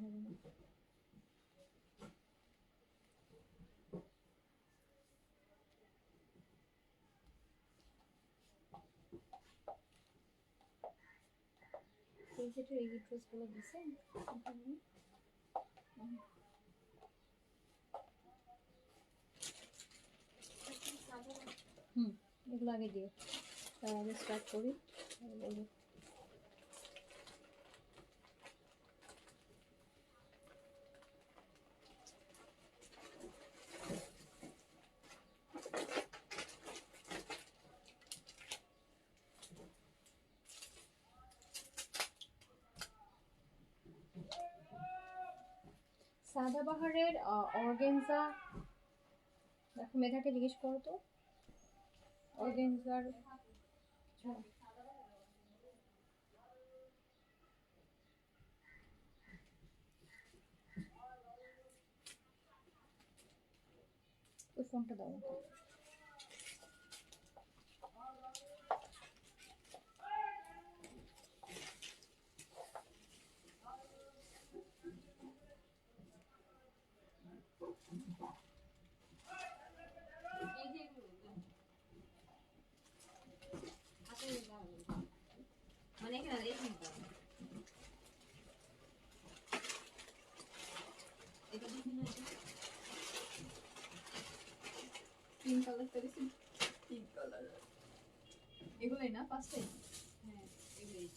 হবে না। এই সেটের এই ড্রেসগুলো দিছে এগুলো আগে দিও, তার আগে স্টার্ট করি। সাদাবাহারের অর্গানজা, দেখো মেধাকে জিজ্ঞেস করো তো অর্গানজার ওই ফোনটা দাও। মানে এখানে দেখুন তো এটা দেখুন না, পিঙ্ক কালার করেছি, পিঙ্ক কালার এগুলোই না পাঁচটাই। হ্যাঁ এগুলোই।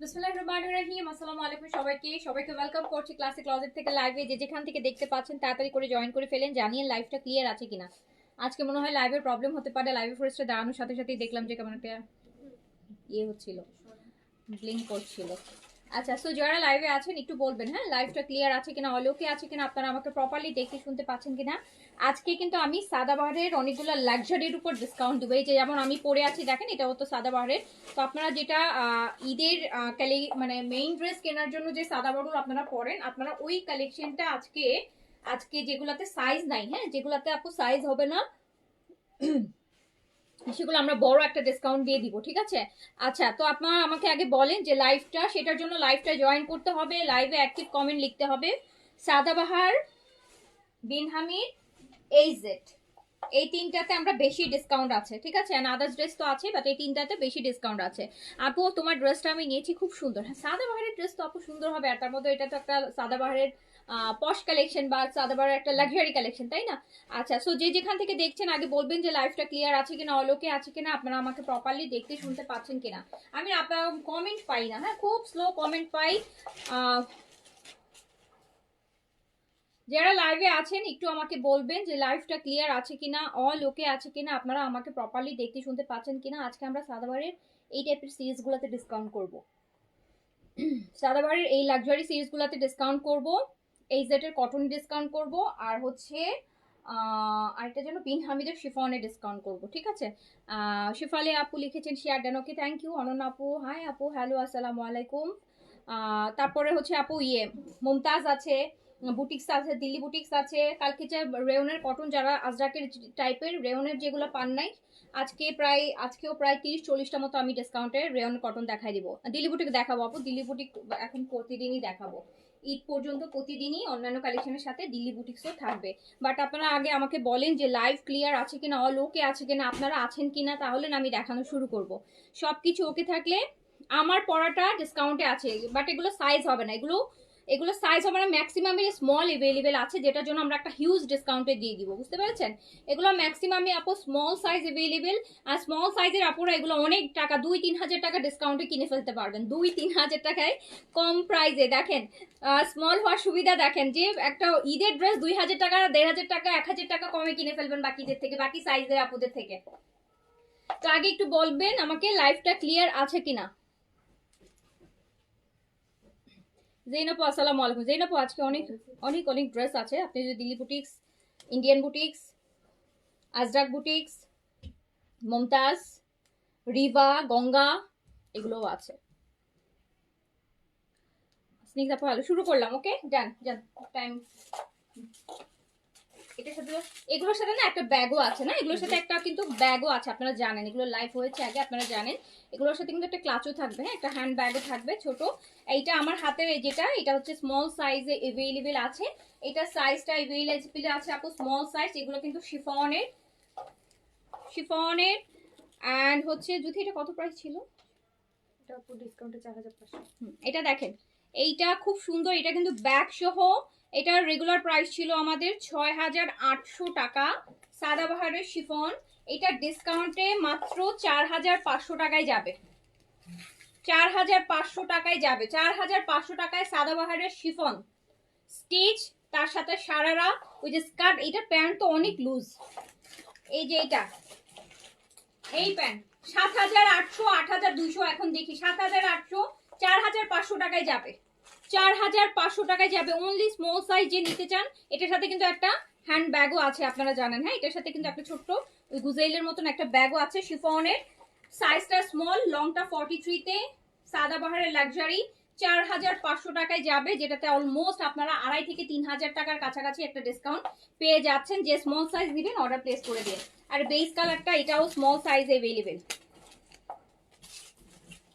বিসমিল্লাহির রহমানির রহিম। আসসালামু আলাইকুম সবাইকে ওয়েলকাম করছি ক্লাসিক ক্লজেট থেকে লাইভে। যে যেখান থেকে দেখতে পাচ্ছেন তাড়াতাড়ি করে জয়েন করে ফেলেন, জানিয়ে লাইভটা ক্লিয়ার আছে কিনা। আজকে মনে হয় লাইভের প্রবলেম হতে পারে। লাইভে ফার্স্টে দাঁড়ানোর সাথে সাথেই দেখলাম যে কেমন একটা ইয়ে হচ্ছিল, ব্লিঙ্ক করছিল। আচ্ছা, সো যারা লাইভে আছেন একটু বলবেন হ্যাঁ লাইভটা ক্লিয়ার আছে কিনা, অলোকে আছে কিনা, আপনারা আমাকে প্রপারলি দেখতে শুনতে পাচ্ছেন কিনা। আজকে কিন্তু আমি সাদাবাহারের অনেকগুলো লাক্সারির উপর ডিসকাউন্ট দেবো। এই যে যেমন আমি পরে আছি দেখেন, এটা হতো সাদাবাহারের। তো আপনারা যেটা ঈদের মানে মেইন ড্রেস কেনার জন্য যে সাদাবাহার আপনারা পরেন, আপনারা ওই কালেকশনটা আজকে যেগুলাতে সাইজ নাই, হ্যাঁ যেগুলাতে আপু সাইজ হবে না সেগুলো আমরা বড় একটা ডিসকাউন্ট দিয়ে দিব, ঠিক আছে। আচ্ছা, তো আপনারা আমাকে আগে বলেন যে লাইভটা, সেটার জন্য লাইভটা জয়েন করতে হবে, লাইভে অ্যাক্টিভ কমেন্ট লিখতে হবে। সাদাবাহার, বিন হামিদ, এইজেড, এই তিনটাতে আমরা বেশি ডিসকাউন্ট আছে, ঠিক আছে। এন্ড আদার্স ড্রেস তো আছে, বাট এই তিনটাতে বেশি ডিসকাউন্ট আছে। আপু তোমার ড্রেসটা আমি নিয়েছি, খুব সুন্দর। হ্যাঁ সাদাবাহারের ড্রেস তো আপু সুন্দর হবে, আর তার মধ্যে এটা তো একটা সাদাবাহারের পশ কালেকশন বা সাদাবাহারের একটা লাক্সারি কালেকশন, তাই না। আচ্ছা, সো যে যেখান থেকে দেখছেন আগে বলবেন যে লাইভটা ক্লিয়ার আছে কিনা, অলোকে আছে কিনা, আপনারা আমাকে প্রপারলি দেখতে শুনতে পাচ্ছেন কিনা। আমি আপনার কমেন্ট পাই না, হ্যাঁ খুব স্লো কমেন্ট পাই। যারা লাইভে আছেন একটু আমাকে বলবেন যে লাইভটা ক্লিয়ার আছে কিনা, অল ওকে আছে কিনা, আপনারা আমাকে প্রপারলি দেখতে শুনতে পাচ্ছেন কিনা। আজকে আমরা সাদাবাহারের এই টাইপের সিরিজগুলোতে ডিসকাউন্ট করব, সাদাবাহারের এই লাক্সারি সিরিজগুলোতে ডিসকাউন্ট করব, এই সেটের কটন ডিসকাউন্ট করব, আর হচ্ছে আরেকটা যেন বিন হামিদের শিফনে ডিসকাউন্ট করব, ঠিক আছে। শিফালে আপু লিখেছেন শেয়ার দেন, ওকে থ্যাংক ইউ। অনন্যা আপু হাই আপু, হ্যালো আসসালামু আলাইকুম। তারপরে হচ্ছে আপু মুমতাজ আছে, বুটিক্স আছে, দিল্লি বুটিক্স আছে। কালকে যে রেওনের কটন, যারা আজরাকের টাইপের রেওনের যেগুলো পান নাই, আজকেও প্রায় 30-40টা মতো আমি ডিসকাউন্টে রেওন কটন দেখাই দিব। দিল্লি বুটিক দেখাবো আপু, দিল্লি বুটিক এখন প্রতিদিনই দেখাবো, ঈদ পর্যন্ত প্রতিদিনই অন্যান্য কালেকশনের সাথে দিল্লি বুটিক্সও থাকবে। বাট আপনারা আগে আমাকে বলেন যে লাইভ ক্লিয়ার আছে কিনা, অল ওকে আছে কিনা, আপনারা আছেন কিনা, তাহলে না আমি দেখানো শুরু করব। সবকিছু ওকে থাকলে আমার পড়াটা ডিসকাউন্টে আছে, বাট এগুলো সাইজ হবে না, এগুলো সাইজ হবে না। ম্যাক্সিমামে স্মল এভেলেবেল আছে, যেটার জন্য আমরা একটা হিউজ ডিসকাউন্টে দিয়ে দিব, বুঝতে পেরেছেন। এগুলো ম্যাক্সিমামে আপু স্মল সাইজ এভেলেবেল, আর স্মল সাইজের আপুরা এগুলো অনেক টাকা, 2-3 হাজার টাকা ডিসকাউন্টে কিনে ফেলতে পারবেন, 2-3 হাজার টাকায় কম প্রাইসে। দেখেন স্মল হওয়ার সুবিধা, দেখেন যে একটা ঈদের ড্রেস 2000 টাকা, 1500 টাকা, 1000 টাকা কমে কিনে ফেলবেন বাকিদের থেকে, বাকি সাইজের আপুদের থেকে। তো আগে একটু বলবেন আমাকে লাইফটা ক্লিয়ার আছে কিনা। জেনাপু আসসালামু আলাইকুম। জেনাপু আজকে অনেক অনেক অনেক ড্রেস আছে, আপনি যদি Delhi boutiques Indian boutiques, Ajrak boutiques, Mumtaz, Riva, Ganga, এগুলোও আছে। স্নিগ্ধা ভালো, শুরু করলাম। Okay done done time. এটার সাথে, এগুলোর সাথে না একটা ব্যাগও আছে না, এগুলোর সাথে একটা কিন্তু ব্যাগও আছে, আপনারা জানেন এগুলো লাইভ হয়েছে আগে, আপনারা জানেন। এগুলোর সাথে কিন্তু একটা ক্লাচও থাকবে, হ্যাঁ, একটা হ্যান্ড ব্যাগও থাকবে ছোট। এইটা আমার হাতের যেটা, এটা হচ্ছে স্মল সাইজে অ্যাভেলেবেল আছে। এটা সাইজটা অ্যাভেলেবেল আছে আপু, স্মল সাইজ। এগুলো কিন্তু শিফনের, শিফনের। অ্যান্ড হচ্ছে যদি এটা কত প্রাইস ছিল, এটা আপু ডিসকাউন্টে 4500। এটা দেখেন, এইটা খুব সুন্দর, এটা কিন্তু ব্যাগ সহ। এটার রেগুলার প্রাইস ছিল আমাদের 6800 টাকা, সাদাবাহারের শিফন। এটা ডিসকাউন্টে মাত্র 4500 টাকায় যাবে, 4500 টাকায় যাবে, 4500 টাকায় সাদাবাহারের শিফন স্টিচ, তার সাথে সারারা, ওই যে স্কার্ট। এটা প্যান্ট তো অনেক লুজ, এই যে এটা, এই প্যান্ট 7800, 8200, এখন দেখি 7800, 4500 টাকায় যাবে, 4500 টাকায় যাবে অনলি স্মল সাইজ যে নিতে চান। এটার সাথে কিন্তু একটা হ্যান্ড ব্যাগও আছে, আপনারা জানেন, হ্যাঁ, এটার সাথে কিন্তু একটা ছোট্ট ওই গুজেইলের মতন একটা ব্যাগও আছে শিফনের। সাইজটা স্মল, লংটা 43 তে, সাদাবাহারের লাক্সারি 4500 টাকায় যাবে, যেটাতে অলমোস্ট আপনারা 2500 থেকে 3000 টাকার কাছাকাছি একটা ডিসকাউন্ট পেয়ে যাচ্ছেন। যে স্মল সাইজ দিবেন অর্ডার প্লেস করে দিন। আর বেস কালারটা এটাও স্মল সাইজে অ্যাভেলেবেল।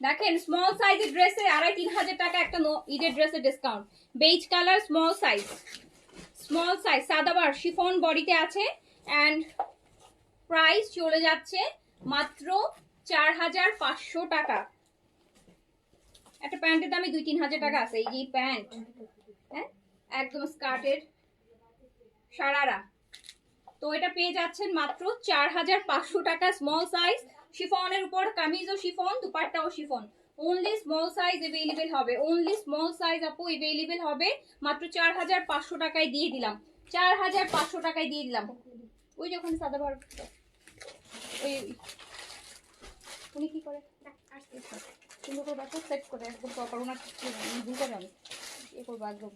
দেখেন স্মল সাইজের ড্রেসে 2500-3000 টাকা একটা ঈদের ড্রেসের discount. Beige colour small size, small size Sadabahar chiffon বডিতে আছে। অ্যান্ড প্রাইস চলে যাচ্ছে মাত্র 4500 টাকা। একটা প্যান্টের দামে 2-3000 টাকা আছে, এই যে প্যান্ট, হ্যাঁ, একদম স্কার্টের সারারা। তো এটা পেয়ে যাচ্ছেন মাত্র 4500 টাকা স্মল সাইজ। শিফনের উপর কামিজও শিফন, দুপাট্টাও chiffon. Only small size available হবে, অনলি স্মল সাইজ আপু অ্যাভেলেবেল হবে মাত্র 4500 টাকায় দিয়ে দিলাম, 4500 টাকায় দিয়ে দিলাম। ওই যখন সাদাবার ওই উনি কি করে আসতে সুন্দর করে বাসা সেট করে একদম প্রপার, ওনার ভুল করে আমি এ করবো একদম।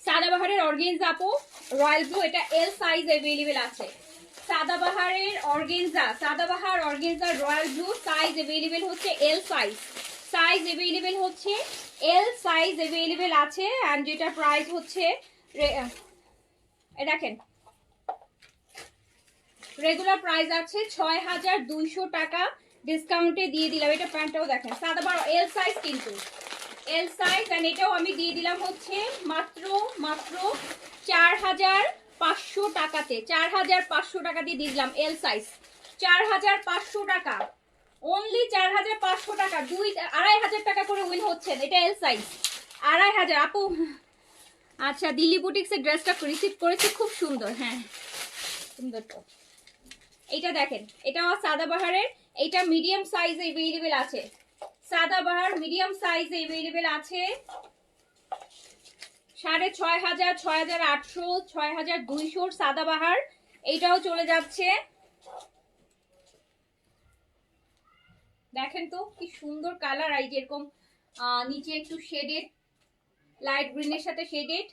সাদাবাহারের অর্গেনজা আপু রয়্যাল ব্লু, এটা এল সাইজ অ্যাভেলেবেল আছে। সাদাবাহারের organza, Sadabahar organza royal blue size available হচ্ছে এল সাইজ, সাইজ অ্যাভেলেবেল হচ্ছে এল সাইজ অ্যাভেলেবেল আছে। অ্যান্ড যেটা প্রাইস হচ্ছে দেখেন রেগুলার প্রাইস আছে 6200 টাকা, ডিসকাউন্টে দিয়ে দিলাম। এটা প্যান্টটাও দেখেন সাদাবাহার এল সাইজ, কিন্তু এল সাইজ। এন্ড এটাও আমি দিয়ে দিলাম হচ্ছে মাত্র মাত্র 4500 টাকাতে, 4500 টাকা দিয়ে দিলাম এল সাইজ, 4500 টাকা অনলি, 4500 টাকা। 2500 টাকা করে উইন হচ্ছেন। এটা এল সাইজ 2500 আপু। আচ্ছা দিল্লি বুটিক্সের ড্রেসটা রিসিভ করেছি, খুব সুন্দর, হ্যাঁ সুন্দর। তো এটা দেখেন, এটাও সাদাবাহারের, এটা মিডিয়াম সাইজে অ্যাভেলেবেল আছে, সাদাবাহার মিডিয়াম সাইজে অ্যাভেলেবেল আছে। 6500, 6800, 6200 সাদাবাহার। এইটাও চলে যাচ্ছে, দেখেন তো কি সুন্দর কালার। এই যেরকম নিচে একটু শেডেড, লাইট গ্রিনের সাথে শেডেড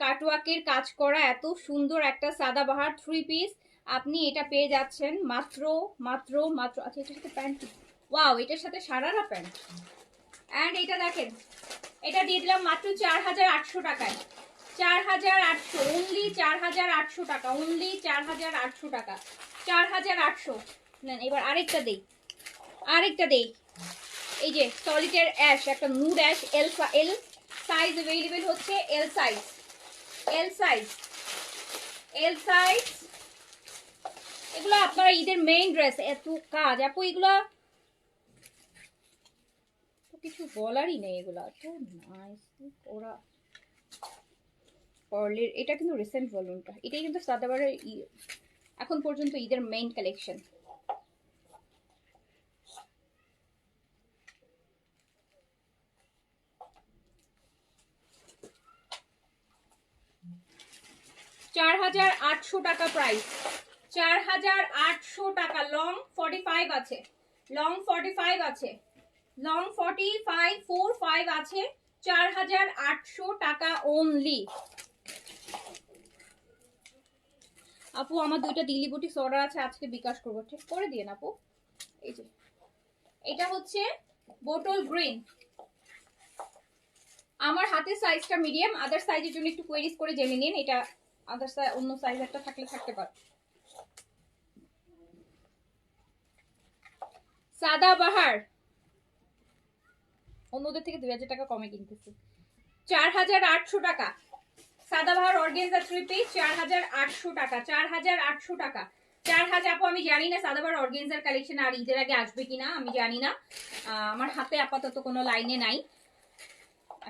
কাটওয়ার্কের কাজ করা, এত সুন্দর একটা সাদাবাহার 3 পিস আপনি এটা পেয়ে যাচ্ছেন মাত্র মাত্র মাত্র। আচ্ছা এটার সাথে প্যান্ট, ওয়াও, এটার সাথে সারারা প্যান্ট। অ্যান্ড এটা দেখেন, এটা দিয়ে দিলাম মাত্র 4800 টাকায়, 4800 অনলি, 4800 টাকা অনলি, 4800 টাকা, 4800। নেন এবার আরেকটা দেই, আরেকটা দেই। এই যে সলিটার অ্যাশ, একটা nude ash, L size available হচ্ছে L size, L size, L size. এগুলো আপনারা ঈদের মেইন ড্রেস, এত কাজ আপু, এগুলো কিছু বলারই নেই, এগুলো তো নাইস। ওরা পার্লের, এটা কিন্তু রিসেন্ট ভলিউমটা, এটাই কিন্তু সাদাবারের এখন পর্যন্ত ঈদের মেইন কালেকশন। $4800 টাকা প্রাইস, 4800 টাকা। লং 45 আছে, লং 45 আছে, লং 45 45 আছে, 4800 টাকা অনলি। আপু আমার 2টা দিল্লি বুটিক্স অর্ডার আছে, আজকে বিকাশ করবো, ঠিক করে দিয়ে আপু। এই যে এটা হচ্ছে বোটল গ্রিন, আমার হাতের সাইজটা মিডিয়াম, আদার সাইজের জন্য একটু কোয়েরিজ করে জেনে নিন, এটা আদার সাইজ অন্য সাইজ একটা থাকলে থাকতে পারে। সাদাবাহার অন্যদের থেকে 2000 টাকা কমে কিনতেছি, 4800 টাকা। সাদাবাহার অর্গানজা 3 পিস 4800 টাকা, 4800 টাকা, 4000। আপু আমি জানি না সাদাবাহার অর্গানজার কালেকশন আর ঈদের আগে আসবে কিনা, আমি জানি না, আমার হাতে আপাতত কোনো লাইনে নাই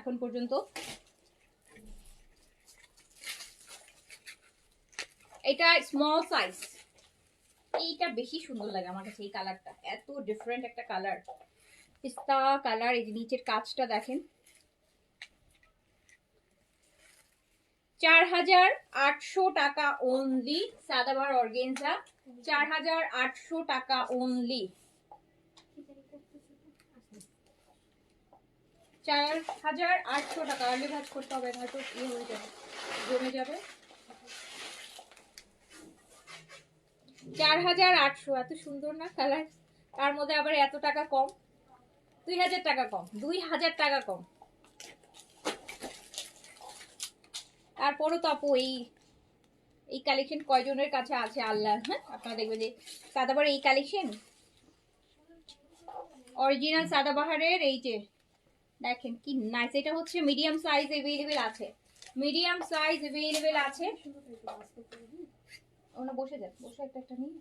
এখন পর্যন্ত। এটা স্মল সাইজ, এইটা বেশি সুন্দর লাগে আমার কাছে, এই কালারটা এত ডিফারেন্ট একটা কালার, পিস্তা কালার। এই যে নিচের কাজটা দেখেন, 4800 টাকা অনলি, সাদাবাহার অর্গানজা 4800 টাকা অনলি, 4800 টাকা। আর্লি ভাজ করতে হবে, হয়তো ইয়ে হয়ে যাবে, জমে যাবে। 4800, এত সুন্দর না কালার, তার মধ্যে আবার এত টাকা কম, 2000 টাকা কম, 2000 টাকা কম। তারপরও তো আপু এই কালেকশন কয়জনের কাছে আছে আল্লাহ, হ্যাঁ আপনারা দেখবেন যে সাদাবাহার এই কালেকশন অরিজিনাল সাদাবাহারের, এই যে দেখেন কি নাইস। এটা হচ্ছে মিডিয়াম সাইজ अवेलेबल আছে, মিডিয়াম সাইজ अवेलेबल আছে। ওনা বসে যান, বসে একটা একটা নিন।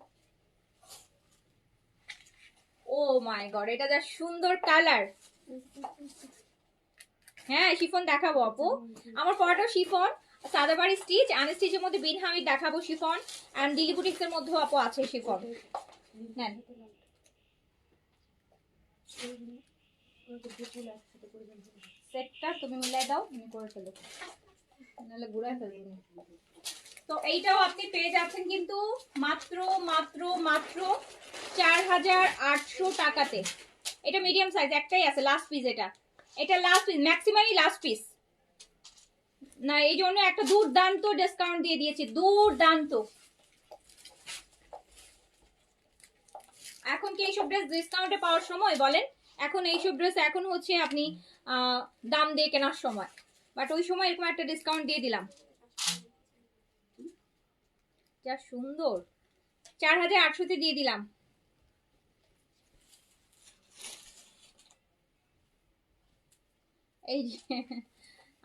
ও মাই গড, এটা যা সুন্দর কালার। হ্যাঁ শিফন দেখাবো আপু, আমার পরাটা শিফন, সাদাবাহার স্টিচ, আনস্টিচের মধ্যে বিন হামিদ দেখাবো শিফন, এন্ড দিল্লি বুটিক্স এর মধ্যেও আপু আছে শিফন। নেন সেটটা তুমি মিলাই দাও, আমি করে ফেলো, নাহলে ঘুরায় ফেলবো। তো এইটাও আপনি পেয়ে যাচ্ছেন কিন্তু মাত্র মাত্র মাত্র 4800 টাকাতে। এটা মিডিয়াম সাইজ, একটাই আছে লাস্ট পিস, এটা লাস্ট পিস, ম্যাক্সিমামই লাস্ট পিস না, এই জন্য একটা দুর্দান্ত ডিসকাউন্ট দিয়ে দিয়েছি, দুর্দান্ত। এখন কি এইসব ড্রেস ডিসকাউন্টে পাওয়ার সময় বলেন? এখন এইসব ড্রেস এখন হচ্ছে আপনি দাম দিয়ে কেনার সময়, বাট ওই সময় এরকম একটা ডিসকাউন্ট দিয়ে দিলাম, যা সুন্দর, 4800-তে দিয়ে দিলাম। এই যে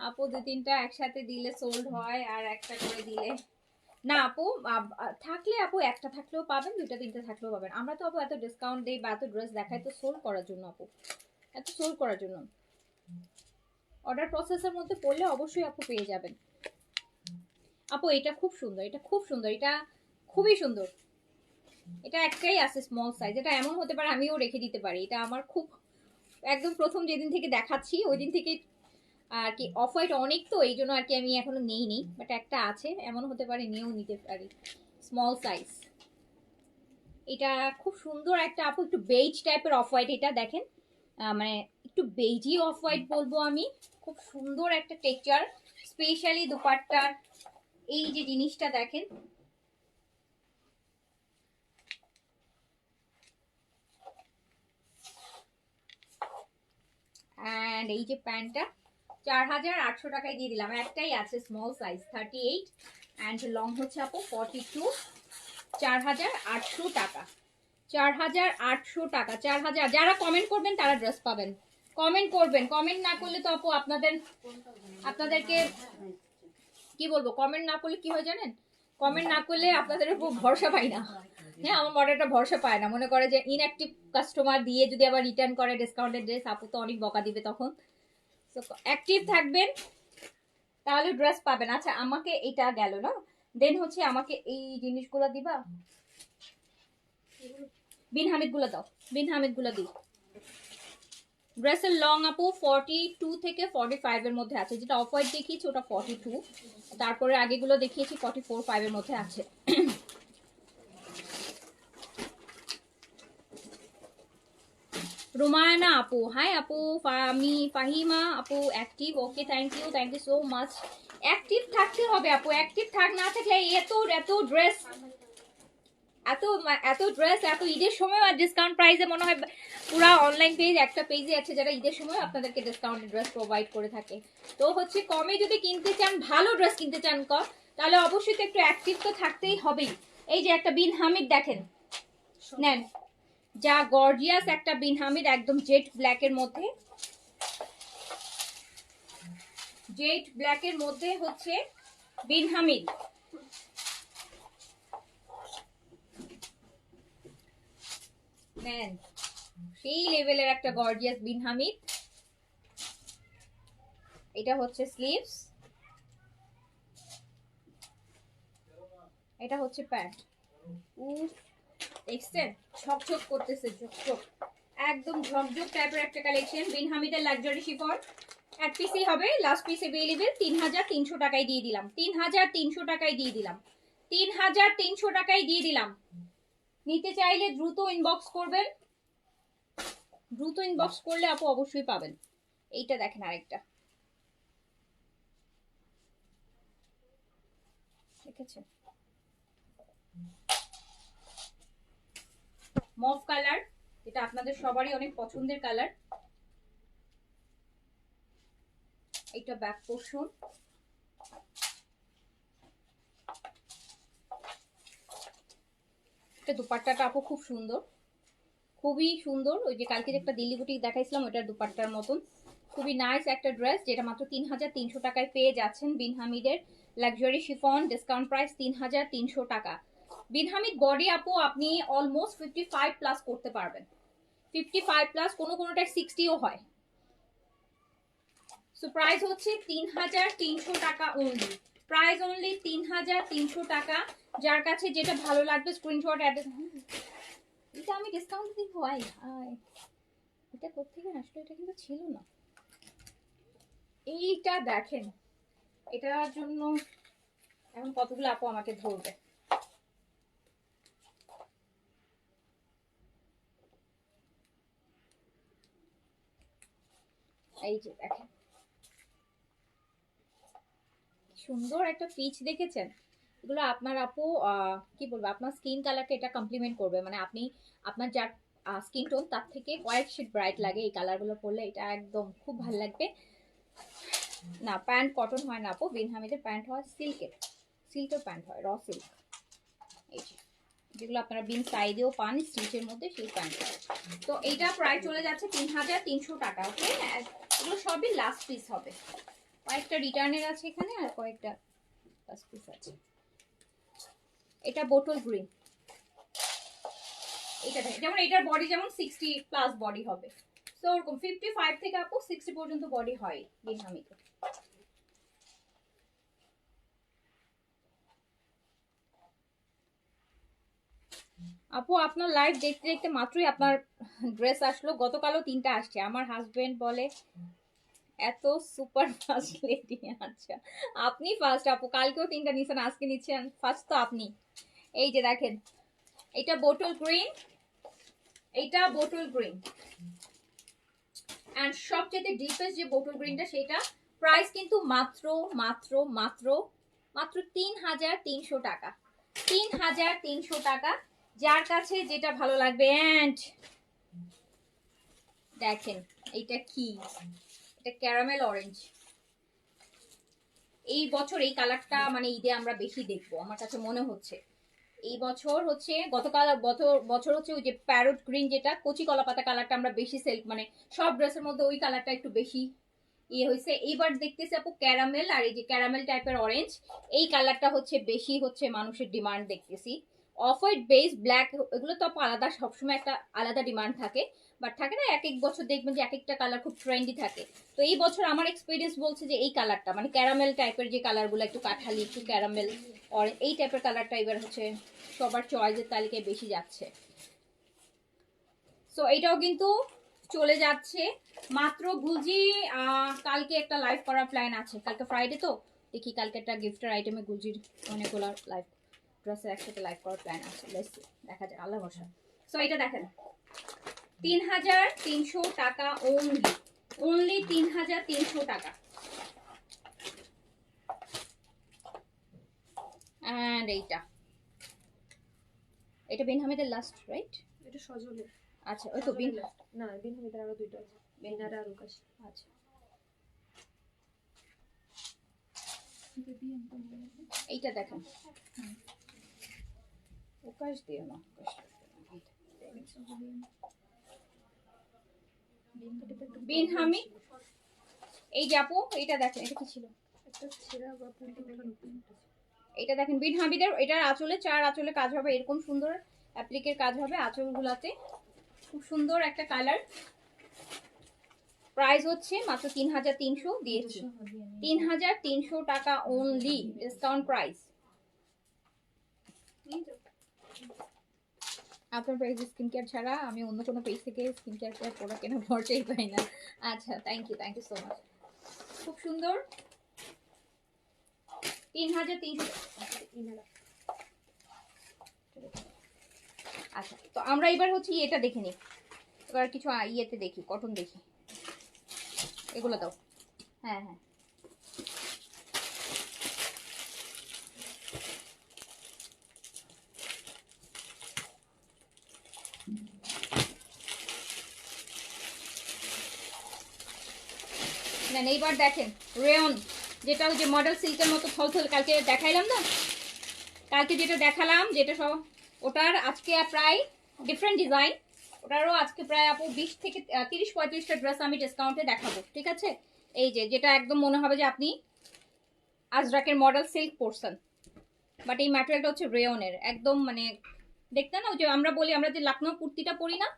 আপু 2-3টা একসাথে দিলে সোল্ড হয়, আর একটা করে দিলে না আপু, থাকলে আপু একটা থাকলেও পাবেন, 2-3টা থাকলেও পাবেন। আমরা তো আপু এত ডিসকাউন্ট দেই বা এত ড্রেস দেখাই তো সোল্ড করার জন্য আপু, এত সোল্ড করার জন্য। অর্ডার প্রসেসের মধ্যে পড়লে অবশ্যই আপু পেয়ে যাবেন। আপু এটা খুব সুন্দর, এটা খুব সুন্দর, এটা খুবই সুন্দর। এটা একটাই আছে স্মল সাইজ, এটা এমন হতে পারে আমিও রেখে দিতে পারি, এটা আমার খুব একদম প্রথম যেদিন থেকে দেখাচ্ছি ওই দিন থেকে আর কি, অফ হোয়াইট অনেক তো এই জন্য আর কি আমি এখনো নেইনি, বাট একটা আছে, এমন হতে পারে নিয়েও নিতে পারি, স্মল সাইজ। এটা খুব সুন্দর একটা আপু, একটু বেজ টাইপের অফ হোয়াইট, এটা দেখেন মানে একটু বেজি অফ হোয়াইট বলবো আমি, খুব সুন্দর একটা টেক্সচার, স্পেশালি দুপাট্টার এই যে জিনিসটা দেখেন, এন্ড এই যে প্যান্টটা 4800 টাকায় দিয়ে দিলাম, একটাই আছে স্মল সাইজ 38 এন্ড লং হচ্ছে আপু 42, 4800 টাকা, 4800 টাকা, 4000। যারা কমেন্ট করবেন তারা ড্রেস পাবেন, কমেন্ট করবেন, কমেন্ট না করলে তো আপু আপনাদেরকে কি বলবো, কমেন্ট না করলে কি হয় জানেন, কমেন্ট না করলে আপনাদের উপর ভরসা পাই না, হ্যাঁ আমার মডেলটা ভরসা পায় না, মনে করে যে ইনঅ্যাক্টিভ কাস্টমার দিয়ে যদি আবার রিটার্ন করে ডিসকাউন্টেড ড্রেস, আপু তো অনেক বকা দিবে তখন। তো অ্যাক্টিভ থাকবেন তাহলে ড্রেস পাবেন। আচ্ছা আমাকে এটা গেল না, দেন হচ্ছে আমাকে এই জিনিসগুলো দিবা, বিন হামিদ গুলো দাও, বিন হামিদ গুলো দিই। ড্রেসের লং আপু 42 থেকে 45 এর মধ্যে আছে, যেটা অফ হোয়াইট দেখিয়েছি ওটা 42, তারপরে আগেগুলো দেখিয়েছি 44-5 এর মধ্যে আছে। রোমায়না আপু, হাই আপু, ফাহিমা আপু active, okay thank you so much. Active থাকতে হবে আপু, অ্যাক্টিভ না থাকলে এত এত ড্রেস এত এত ড্রেস এত ঈদের সময় আর ডিসকাউন্ট প্রাইসে মনে হয় পুরা অনলাইন পেজ একটা পেজে আছে যারা ঈদের সময় আপনাদেরকে ডিসকাউন্ট ড্রেস প্রোভাইড করে থাকে। তো হচ্ছে কমে যদি কিনতে চান, ভালো ড্রেস কিনতে চান তাহলে অবশ্যই তো একটু অ্যাক্টিভ তো থাকতেই হবেই। এই যে একটা বিন হামিদ দেখেন, নেন, যা গর্জিয়াস একটা বিন হামিদ, একদম জেট ব্ল্যাকের মধ্যে, জেট ব্ল্যাকের মধ্যে হচ্ছে বিন হামিদ। নেন, সেই লেভেলের একটা গর্জিয়াস বিন হামিদ। এটা হচ্ছে স্লিভস, এটা হচ্ছে প্যান্ট। উফ, দেখছেন ঝকঝক করতেছে, ঝকঝক, একদম ঝকঝক টাইপের একটা কালেকশন। বিন হামিদের লাক্সারি শিফন, এক পিসই হবে, লাস্ট পিস अवेलेबल। 3300 টাকায় দিয়ে দিলাম, 3300 টাকায় দিয়ে দিলাম, 3300 টাকায় দিয়ে দিলাম। নিতে চাইলে দ্রুত ইনবক্স করবেন, দ্রুত ইনবক্স করলে আপু অবশ্যই পাবেন। এইটা দেখেন আরেকটা, দেখেছেন মভ কালার, এটা আপনাদের সবারই অনেক পছন্দের কালার। এটা ব্যাক পোর্শন, এটা দুপাট্টাটা আপু খুব সুন্দর, খুবই সুন্দর। ওই যে কালকে একটা দিল্লি বুটিক দেখাইছিলাম ওইটার দুপাট্টার মতন, খুবই নাইস একটা ড্রেস, যেটা মাত্র 3300 টাকায় পেয়ে যাচ্ছেন। বিন হামিদের লাক্সারি শিফন, ডিসকাউন্ট প্রাইস 3300 টাকা। বিন হামিদ বডি আপু আপনি অলমোস্ট 55 প্লাস করতে পারবেন, 55 প্লাস, কোনোটায় 60ও হয়। সো প্রাইস হচ্ছে 3300 টাকা অনলি, প্রাইস অনলি 3300 টাকা। যার কাছে যেটা ভালো লাগবে স্ক্রিনশট অ্যাড। এটা আমি ডিসকাউন্ট দিব, আই হাই, এটা কোত্থেকে আসলে, এটা কিন্তু ছিল না। এইটা দেখেন, এটার জন্য এখন কতগুলো আপু আমাকে ধরবে। এই যে দেখেন, সুন্দর একটা পিচ, দেখেছেন? এগুলো আপনার আপু কি বলবো, আপনার স্কিন কালারকে এটা কমপ্লিমেন্ট করবে, মানে আপনি আপনার যা স্কিন টোন তার থেকে কয়েক শেড ব্রাইট লাগে এই কালারগুলো পরলে, এটা একদম খুব ভালো লাগবে। না প্যান্ট কটন হয় না আপু, বিন হামিদের প্যান্ট হয় সিল্কের, সিল্কের প্যান্ট হয়, র সিল্ক। এই যে যেগুলো আপনারা বিন সাইডেও পান স্টিচের মধ্যে, সেই প্যান্ট হয়। তো এইটা প্রায় চলে যাচ্ছে 3300 টাকা। ওকে, এগুলো সবই লাস্ট পিস হবে, কয়েকটা রিটার্নের আছে এখানে আর কয়েকটা লাস্ট পিস আছে। এটা বোটল গ্রিন, এটা দেখেন, যেমন এটার বডি যেমন 60 প্লাস বডি হবে, তো ওরকম 55 থেকে আপু 60 পর্যন্ত বডি হয় বিন হামিদের। আপু আপনার লাইভ দেখতে দেখতে মাত্রই আপনার ড্রেস আসলো, গতকালও 3টা আসছে। আমার হাজবেন্ড বলে এত সুপার ফাস্ট লেডি। আচ্ছা আপনি ফার্স্ট আপু, কালকেও 3টা নিছেন, আজকে নিচ্ছেন, ফার্স্ট তো আপনি। এই যে দেখেন, এটা বোটল গ্রিন, এটা বোটল গ্রিন, এন্ড সবচেয়ে ডিপেস্ট যে বোটল গ্রিনটা সেটা। প্রাইস কিন্তু মাত্র মাত্র মাত্র মাত্র 3300 টাকা, 3300 টাকা। যার কাছে যেটা ভালো লাগবে। এন্ড দেখেন এইটা কি, এটা ক্যারামেল অরেঞ্জ। এই বছর এই কালারটা মানে ঈদে আমরা বেশি দেখবো আমার কাছে মনে হচ্ছে। এই বছর হচ্ছে, গতকাল বছর হচ্ছে ওই যে প্যারট গ্রিন, যেটা কচি কলা পাতা কালারটা আমরা বেশি সেল, মানে সব ড্রেসের মধ্যে ওই কালারটা একটু বেশি ইয়ে হয়েছে। এইবার দেখতেছি আপু ক্যারামেল, আর এই যে ক্যারামেল টাইপের অরেঞ্জ, এই কালারটা হচ্ছে বেশি হচ্ছে মানুষের ডিমান্ড দেখতেছি। অফ হোয়াইট বেস ব্ল্যাক, এগুলো তো আপু আলাদা, সবসময় একটা আলাদা ডিমান্ড থাকে, বাট থাকে না এক এক বছর দেখবেন যে এক একটা কালার খুব ট্রেন্ডি থাকে। তো এই বছর আমার এক্সপিরিয়েন্স বলছে যে এই কালারটা মানে ক্যারামেল টাইপের যে কালারগুলো একটু কাঠালি, একটু ক্যারামেল অরেঞ্জ, এই টাইপের কালারটা এবার হচ্ছে সবার চয়েসের তালিকায় বেশি যাচ্ছে। সো এইটাও কিন্তু চলে যাচ্ছে মাত্র। গুলজি কালকে একটা লাইভ করার প্ল্যান আছে, কালকে ফ্রাইডে তো দেখি কালকে একটা গিফটের আইটেমে গুলজির অনেকগুলো লাইভ ড্রেসের একসাথে লাইভ করার প্ল্যান আছে, দেখা যায়, আল্লাহ ভরসা। সো এটা দেখেন, 3,300 টাকা অনলি 3,300 টাকা। এন্ড এটা বিন হামিদের লাস্ট, রাইট? এটা সজলে। আচ্ছা, ওই তো বিন, না বিন হামিদের আরো দুইটা আছে, বেনারা আর উকাশ। আচ্ছা এইটা দেখেন, উকাশ দিও না, বিন হামিদ। এই যে আপু এটা দেখেন, এটা কি ছিল? একটা ছেঁড়া বা এটা দেখেন বিন হামিদের, এটার আঁচলে 4 আঁচলে কাজ হবে, এরকম সুন্দর অ্যাপ্লিকের কাজ হবে আঁচলগুলাতে, খুব সুন্দর একটা কালার। প্রাইস হচ্ছে মাত্র 3,300 দিয়েছি, 3,300 টাকা অনলি, ডিসকাউন্ট প্রাইস। আপনার পেজ স্কিন কেয়ার ছাড়া আমি অন্য কোনো পেজ থেকে স্কিন কেয়ার প্রোডাক্ট কেনার ভরসাই পাই না। আচ্ছা, থ্যাংক ইউ সো মাচ, খুব সুন্দর। 3,300। আচ্ছা, তো আমরা এবার হচ্ছে এটা দেখে নিই, এবার কিছু ইয়েতে দেখি, কটন দেখি, এগুলো দাও। হ্যাঁ হ্যাঁ, না এইবার দেখেন রেয়ন, যেটা ওই যে মডেল সিল্কের মতো থলথল, কালকে দেখাইলাম না, কালকে যেটা দেখালাম, যেটা সব ওটার আজকে প্রায় ডিফারেন্ট ডিজাইন, ওটারও আজকে প্রায় আপু 20 থেকে 30-35টা ড্রেস আমি ডিসকাউন্টে দেখাবো, ঠিক আছে? এই যে যেটা একদম মনে হবে যে আপনি আজরাকের মডেল সিল্ক পরছেন, বাট এই ম্যাটেরিয়ালটা হচ্ছে রেয়নের, একদম মানে দেখতে না, ওই যে আমরা বলি, আমরা যে লাকনো কুর্তিটা পরি না,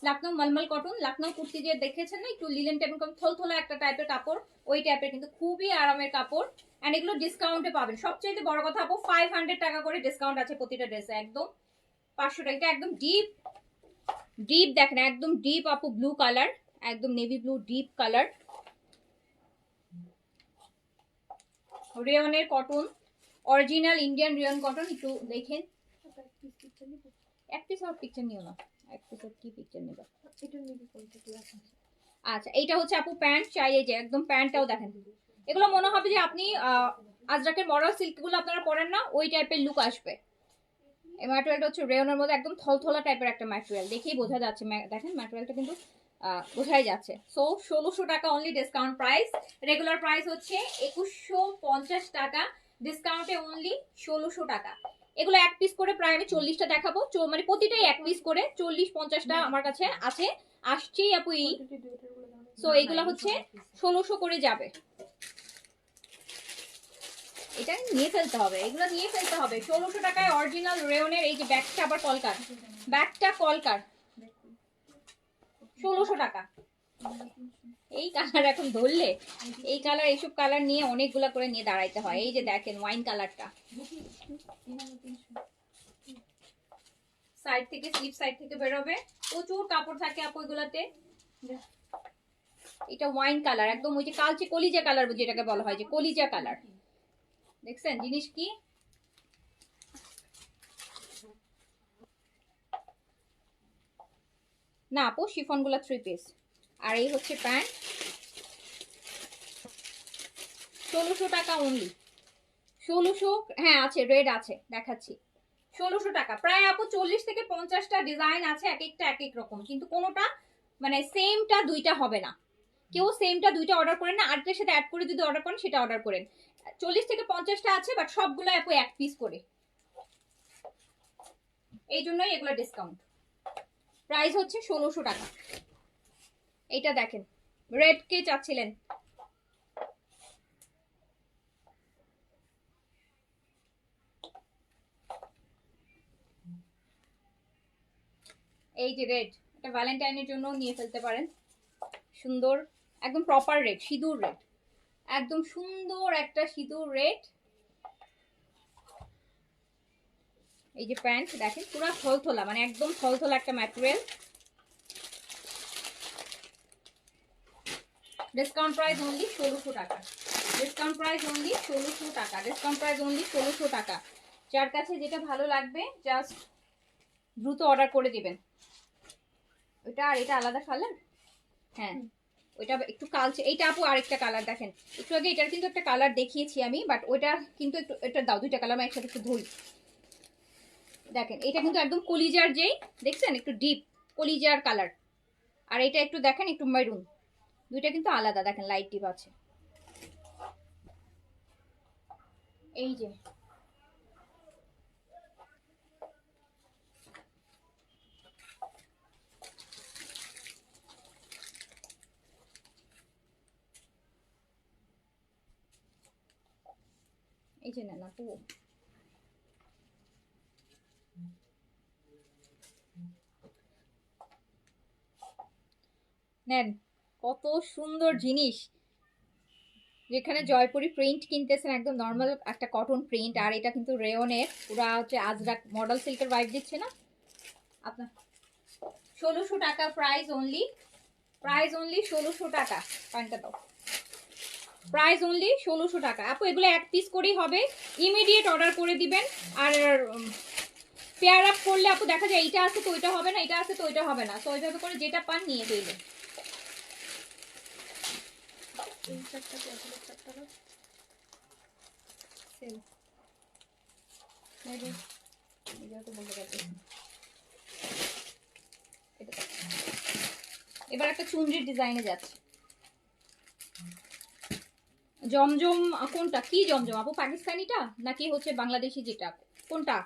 লাকনো মালমাল কটন, লাকনো কুর্তি যে দেখেছেন না, একটু লিলেন টাইপের থলথলা একটা টাইপের কাপড়, ওই টাইপের, কিন্তু খুবই আরামের কাপড়। এন্ড এগুলো ডিসকাউন্টে পাবেন, সবচেয়ে বড় কথা আপু 500 টাকা করে ডিসকাউন্ট আছে প্রতিটা ড্রেসে, একদম 500 টাকা। এটা একদম ডিপ ডিপ দেখেন, একদম ডিপ আপু ব্লু কালার, একদম নেভি ব্লু ডিপ কালার, রেয়নের cotton, original Indian rayon cotton. একটু দেখেন, এক পিস আর পিকচার নিও না, এক পিস কি পিকচার নেবা? আচ্ছা, এইটা হচ্ছে আপু প্যান্ট, চাই এই যে একদম প্যান্টটাও দেখেন, এগুলো মনে হবে যে আপনি আজরাকের মডেল সিল্ক গুলো আপনারা পরেন না, ওই টাইপের লুক আসবে। এই ম্যাটেরিয়ালটা হচ্ছে রেয়নের মধ্যে একদম থলথলা টাইপের একটা ম্যাটেরিয়াল, দেখেই বোঝা যাচ্ছে, দেখেন ম্যাটেরিয়ালটা কিন্তু বোঝাই যাচ্ছে। সো 1,600 টাকা only discount price, regular price হচ্ছে 2,150 টাকা, ডিসকাউন্টে অনলি 1,600 টাকা। এগুলো এক পিস করে প্রায় আমি 40টা দেখাবো, মানে প্রতিটাই এক পিস করে 40-50টা আমার কাছে আছে, আসছেই আপু এই। সো এগুলো হচ্ছে 1,600 করে যাবে, এটা নিয়ে ফেলতে হবে, এগুলো নিয়ে ফেলতে হবে 1,600 টাকায় অরিজিনাল রেয়নের। এই যে ব্যাগটা আবার কলকার, ব্যাগটা কলকার, 1,600 টাকা। এই কালার এখন ধরলে, এই কালার, এইসব কালার নিয়ে অনেকগুলা করে নিয়ে দাঁড়াইতে হয়। এই যে দেখেন ওয়াইন কালারটা, সাইড থেকে স্লিপ সাইড থেকে বেরোবে, প্রচুর কাপড় থাকে আপু এগুলাতে। এটা ওয়াইন কালার, একদম ওই যে কালচে কলিজা কালার যেটাকে বলা হয়, যে কলিজা কালার, দেখছেন জিনিস কি? না আপু শিফন গুলা 3 পিস, আর এই হচ্ছে প্যান্ট, 1,600 টাকা অনলি, 1,600। হ্যাঁ আছে, রেড আছে, দেখাচ্ছি, 1,600 টাকা। প্রায় আপু 40 থেকে 50টা ডিজাইন আছে, এক একটা এক এক রকম, কিন্তু কোনোটা মানে সেমটা দুইটা হবে না, কেউ সেমটা দুইটা অর্ডার করেন না, আরেকটার সাথে অ্যাড করে যদি অর্ডার করেন সেটা অর্ডার করেন। 40 থেকে 50টা আছে, বাট সবগুলো আপু এক পিস করে, এই জন্যই এগুলো ডিসকাউন্ট। প্রাইস হচ্ছে 1,600 টাকা। এইটা দেখেন, রেড কে চাচ্ছিলেন? এই যে রেড, এটা ভ্যালেন্টাইনের জন্য নিয়ে ফেলতে পারেন, সুন্দর একদম প্রপার রেড, সিঁদুর রেড, একদম সুন্দর একটা সিঁদুর রেড। এই যে প্যান্ট দেখেন, পুরো থলথলা, মানে একদম থলথলা একটা ম্যাটেরিয়াল। ডিসকাউন্ট প্রাইস অনলি 1,600 টাকা, ডিসকাউন্ট প্রাইস অনলি 1,600 টাকা, ডিসকাউন্ট প্রাইস অনলি 1,600 টাকা। যার কাছে যেটা ভালো লাগবে জাস্ট দ্রুত অর্ডার করে দিবেন। ওইটা আর এটা আলাদা কালার। হ্যাঁ ওইটা একটু কালচে। এইটা আপু আরেকটা কালার দেখেন, একটু আগে এটার কিন্তু একটা কালার দেখিয়েছি আমি, বাট ওইটা কিন্তু একটু, এটা দাও দুইটা কালার আমি একসাথে একটু ধরি। দেখেন এটা কিন্তু একদম কলিজার, যেই দেখছেন একটু ডিপ কলিজার কালার, আর এটা একটু দেখেন একটু মেরুন, দুইটা কিন্তু আলাদা। দেখেন লাইট ডিপ আছে। এই যে এই যে নেন আপু, নেন কত সুন্দর জিনিস। যেখানে জয়পুরি প্রিন্ট কিনতেছেন একদম নর্মাল একটা কটন প্রিন্ট, আর এটা কিন্তু রেয়নের পুরা হচ্ছে আজরাক মডেল সিল্কের ভাইব দিচ্ছে না আপনার। 1600 টাকা প্রাইস অনলি, প্রাইস অনলি 1600 টাকা। প্যান্টটা দাও, প্রাইস অনলি 1600 টাকা। আপু এগুলো এক পিস করেই হবে, ইমিডিয়েট অর্ডার করে দিবেন। আর পেয়ার আপ করলে আপু দেখা যায় এইটা আছে তো ওইটা হবে না, এটা আছে তো ওইটা হবে না, তো ওইভাবে করে যেটা পান নিয়ে দিবেন। এই চারটা পেঁয়াজের চারটা না সেম। এবার একটা চুনরির ডিজাইনে যাচ্ছে। জমজম কোনটা, কি জমজম আপু, পাকিস্তানিটা নাকি হচ্ছে বাংলাদেশি যেটা, কোনটা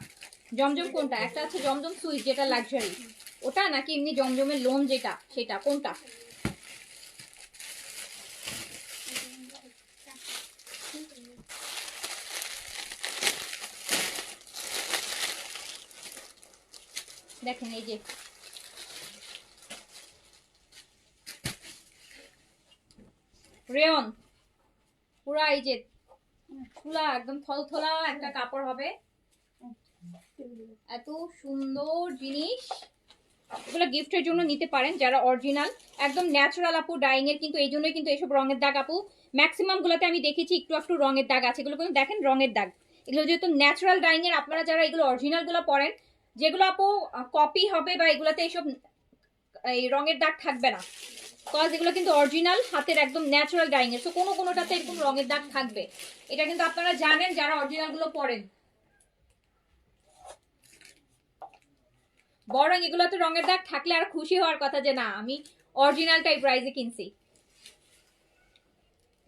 জমজম কোনটা? একটা আছে জমজম সুইট যেটা লাক্সারি, ওটা নাকি এমনি জমজমের লোন যেটা সেটা, কোনটা? দেখেন এই যে রেয়ন, পুরা এই যে তুলা একদম থলথলা একটা কাপড় হবে, এত সুন্দর জিনিস। এগুলো গিফটের জন্য নিতে পারেন যারা অরিজিনাল একদম ন্যাচারাল আপু ডাইং এর, কিন্তু এই জন্যই কিন্তু এইসব রঙের দাগ আপু ম্যাক্সিমাম গুলোতে আমি দেখেছি একটু একটু রঙের দাগ আছে, এগুলো কিন্তু দেখেন রঙের দাগ। এগুলো যেহেতু ন্যাচারাল ডাইং এর, আপনারা যারা এগুলো অরিজিনাল গুলো পরেন, যেগুলো আপু কপি হবে বা এগুলোতে এইসব এই রঙের দাগ থাকবে না, কজ এগুলো কিন্তু অরিজিনাল হাতের একদম ন্যাচারাল ডাইং এর, তো কোনো কোনোটাতে এরকম রঙের দাগ থাকবে, এটা কিন্তু আপনারা জানেন যারা অরিজিনাল গুলো পরেন। বরং এগুলোতে রঙের দাগ থাকলে আর খুশি হওয়ার কথা যে না আমি অরিজিনালটাই প্রাইজে কিনছি,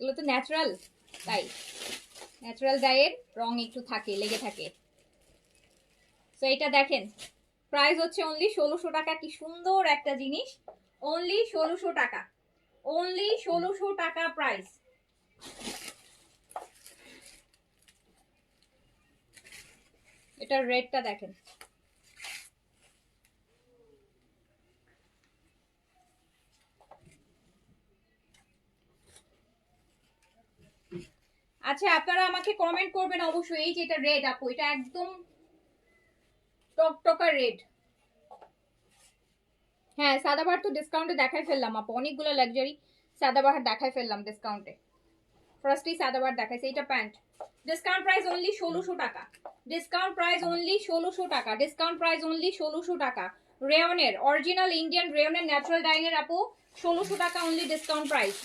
এগুলো তো ন্যাচারাল, তাই ন্যাচারাল ডাইয়ের রং একটু থাকে, লেগে থাকে। তো এটা দেখেন প্রাইস হচ্ছে অনলি 1600 টাকা। কি সুন্দর একটা জিনিস, অনলি 1600 টাকা, অনলি 1600 টাকা প্রাইস। এটা রেডটা দেখেন, আচ্ছা আপনারা আমাকে কমেন্ট করবেন অবশ্যই। এই যে এটা রেড আপু, এটা একদম টকটকা রেড। হ্যাঁ সাদাবাহার তো ডিসকাউন্টে দেখাই ফেললাম আপু, অনেকগুলো লাক্সারি সাদাবাহার দেখাই ফেললাম ডিসকাউন্টে। ফার্স্টই সাদাবাহার দেখাইছে। এটা প্যান্ট, ডিসকাউন্ট প্রাইস অনলি 1600 টাকা, ডিসকাউন্ট প্রাইস অনলি 1600 টাকা, ডিসকাউন্ট প্রাইস অনলি 1600 টাকা। রেয়নের অরিজিনাল ইন্ডিয়ান রেয়নের ন্যাচারাল ডাইং এর আপু 1600 টাকা অনলি ডিসকাউন্ট প্রাইস।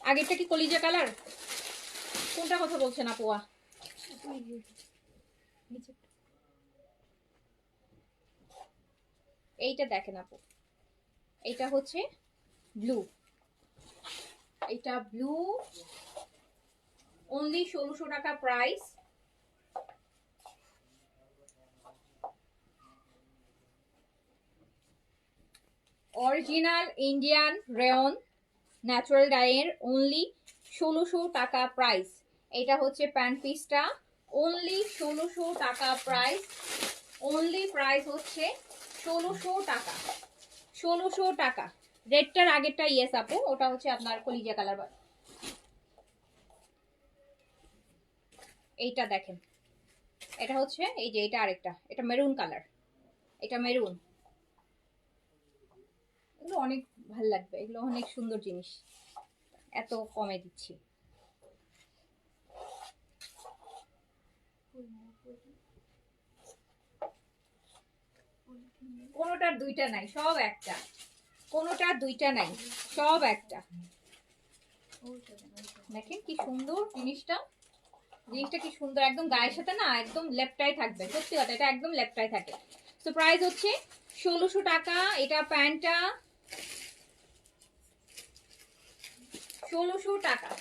আগেরটা কি কলিজা কালার, কোনটা কথা বলছেন আপুয়া? এইটা দেখেন আপু, এইটা হচ্ছে ব্লু, এটা ব্লু, অনলি 1600 টাকা price. Original Indian rayon natural ডাইয়ের অনলি 1600 টাকা প্রাইস। এটা হচ্ছে প্যান্ট পিসটা, অনলি 1600 টাকা প্রাইস, অনলি প্রাইস হচ্ছে 1600 টাকা, 1600 টাকা। রেডটার আগেরটা ইয়েস আপু, ওটা হচ্ছে আপনার কলিজা কালার। এইটা দেখেন, এটা হচ্ছে এই যে এটা আরেকটা, এটা মেরুন কালার, এটা মেরুন। এগুলো অনেক ভাল লাগবে, এগুলো অনেক সুন্দর জিনিস, এত কমে দিচ্ছি। কোনোটার দুইটা নাই, সব একটা। কোনোটার দুইটা নাই, সব একটা। দেখেন কি সুন্দর জিনিসটা, জিনিসটা কি সুন্দর, একদম গায়ের সাথে না একদম লেপটাই থাকবে, সত্যি কথা এটা একদম লেপটাই থাকে। তো প্রাইস হচ্ছে 1600 টাকা। এটা প্যান্টটা 1600 টাকা,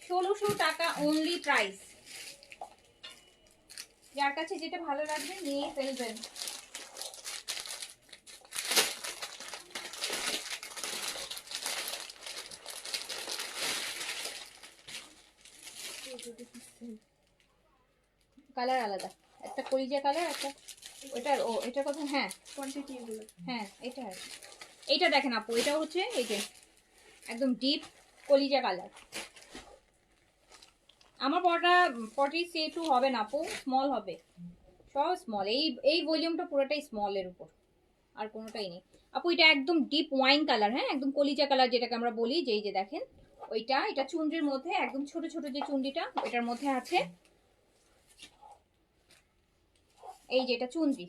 1600 টাকা অনলি প্রাইস। যার কাছে যেটা ভালো লাগবে নিয়ে ফেলবেন। কালার আলাদা, একটা কলিজা কালার, একটা ওইটার এটার কথা, হ্যাঁ কোয়ান্টিটি এগুলো। হ্যাঁ এটা এইটা দেখেন আপু, এটা হচ্ছে এই যে একদম ডিপ কলিজা কালার। আমার পরটা 42 হবে না আপু, স্মল হবে, সব স্মল। এই ভলিউমটা পুরোটাই স্মলের উপর, আর কোনোটাই নেই আপু। এটা একদম ডিপ ওয়াইন কালার, হ্যাঁ একদম কলিজা কালার যেটাকে আমরা বলি, যে এই যে দেখেন ওইটা, এটা চুনরির মধ্যে একদম ছোট ছোট যে চুনরিটা এটার মধ্যে আছে, এই যে এটা চুনরি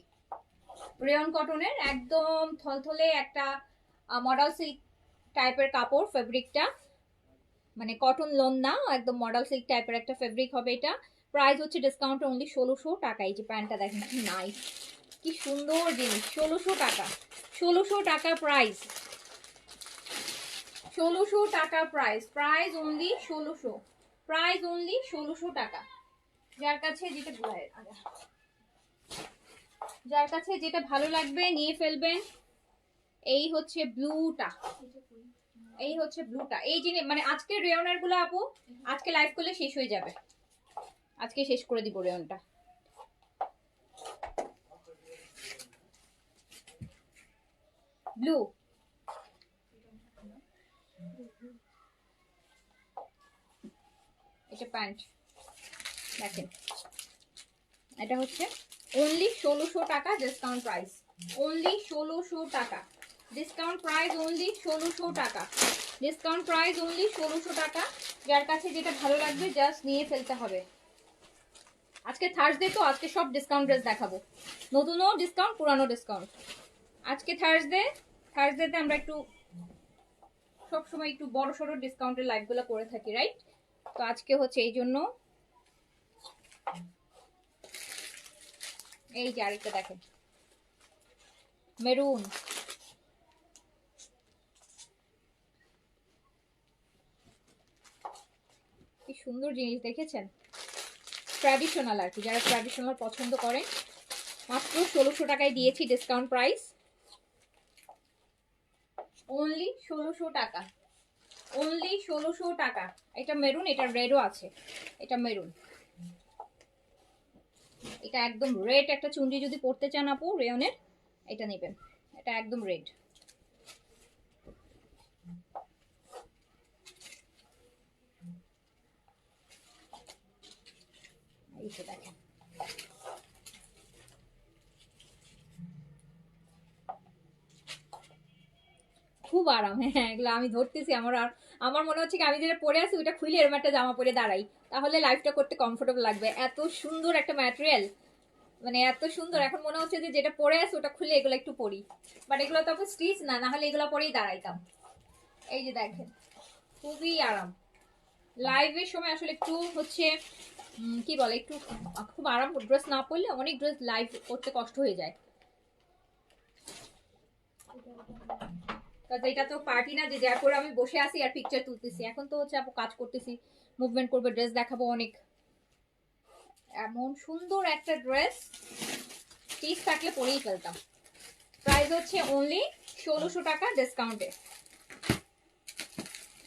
রেয়ন কটনের, একদম থলথলে একটা মডেল সিল্ক টাইপের কাপড়, ফেব্রিকটা মানে কটন লোন না, একদম মডেল সিল্ক টাইপের একটা ফেব্রিক হবে এটা। প্রাইস হচ্ছে ডিসকাউন্ট অনলি 1600 টাকা। এই যে প্যান্টটা দেখেন কি নাইস, কি সুন্দর জিনিস, 1600 টাকা, 1600 টাকা প্রাইস, 1600 টাকা price, price only 1600, price only 1600 টাকা। যার কাছে যেটা যার কাছে যেটা ভালো লাগবে নিয়ে ফেলবেন। এই হচ্ছে ব্লুটা, এই হচ্ছে ব্লুটা, এই জিনিস মানে আজকে রেয়নের গুলো আপু আজকে লাইভ করলে শেষ হয়ে যাবে, আজকে শেষ করে দিব রেয়নটা। ব্লু, এটা প্যান্ট দেখেন, এটা হচ্ছে অনলি 1600 টাকা ডিসকাউন্ট প্রাইস, অনলি 1600 টাকা ডিসকাউন্ট প্রাইস, অনলি 1600 টাকা ডিসকাউন্ট প্রাইস, অনলি 1600 টাকা। যার কাছে যেটা ভালো লাগবে জাস্ট নিয়ে ফেলতে হবে। আজকে থার্সডে তো আজকে সব ডিসকাউন্ট ড্রেস দেখাবো, নতুনও ডিসকাউন্ট পুরানো ডিসকাউন্ট। আজকে থার্সডে, থার্সডেতে আমরা একটু সবসময় একটু বড় সড়ো ডিসকাউন্টের লাইভগুলো করে থাকি, রাইট? তো আজকে হচ্ছে এই জন্য। এই যে আরেকটা দেখেন মেরুন, কি সুন্দর জিনিস দেখেছেন, ট্র্যাডিশনাল আর কি, যারা ট্র্যাডিশনাল পছন্দ করেন মাত্র 1600 টাকায় দিয়েছি ডিসকাউন্ট প্রাইস, অনলি 1600 টাকা, অনলি 1600 টাকা। এটা মেরুন, এটা রেডও আছে, এটা মেরুন, এটা একদম রেড একটা চুনরি যদি পরতে চান আপু রেয়নের এটা নেবেন, এটা একদম রেড। এই যে দেখেন খুব আরাম, হ্যাঁ এগুলো আমি ধরতেছি, আমার আর আমার মনে হচ্ছে কি আমি যেটা পরে আছি ওটা খুলে এরকম একটা জামা পরে দাঁড়াই, তাহলে লাইফটা করতে কমফোর্টেবল লাগবে। এত সুন্দর একটা ম্যাটেরিয়াল, মানে এত সুন্দর, এখন মনে হচ্ছে যে যেটা পরে আছে ওটা খুলে এগুলো একটু পরি, বাট এগুলো তো আপু স্টিচ না, না হলে এগুলো পরেই দাঁড়াইতাম। এই যে দেখেন খুবই আরাম, লাইভের সময় আসলে একটু হচ্ছে কি বলে একটু খুব আরাম ড্রেস না পরলে অনেক ড্রেস লাইভ করতে কষ্ট হয়ে যায়। এটা তো পার্টি না যে যা করে আমি বসে আছি আর পিকচার তুলতেছি, এখন তো হচ্ছে আপু কাজ করতেছি, মুভমেন্ট করবে, ড্রেস দেখাবো অনেক। এমন সুন্দর একটা ড্রেস পিস থাকলে পরেই ফেলতাম। প্রাইস হচ্ছে অনলি 1600 টাকা ডিসকাউন্টে।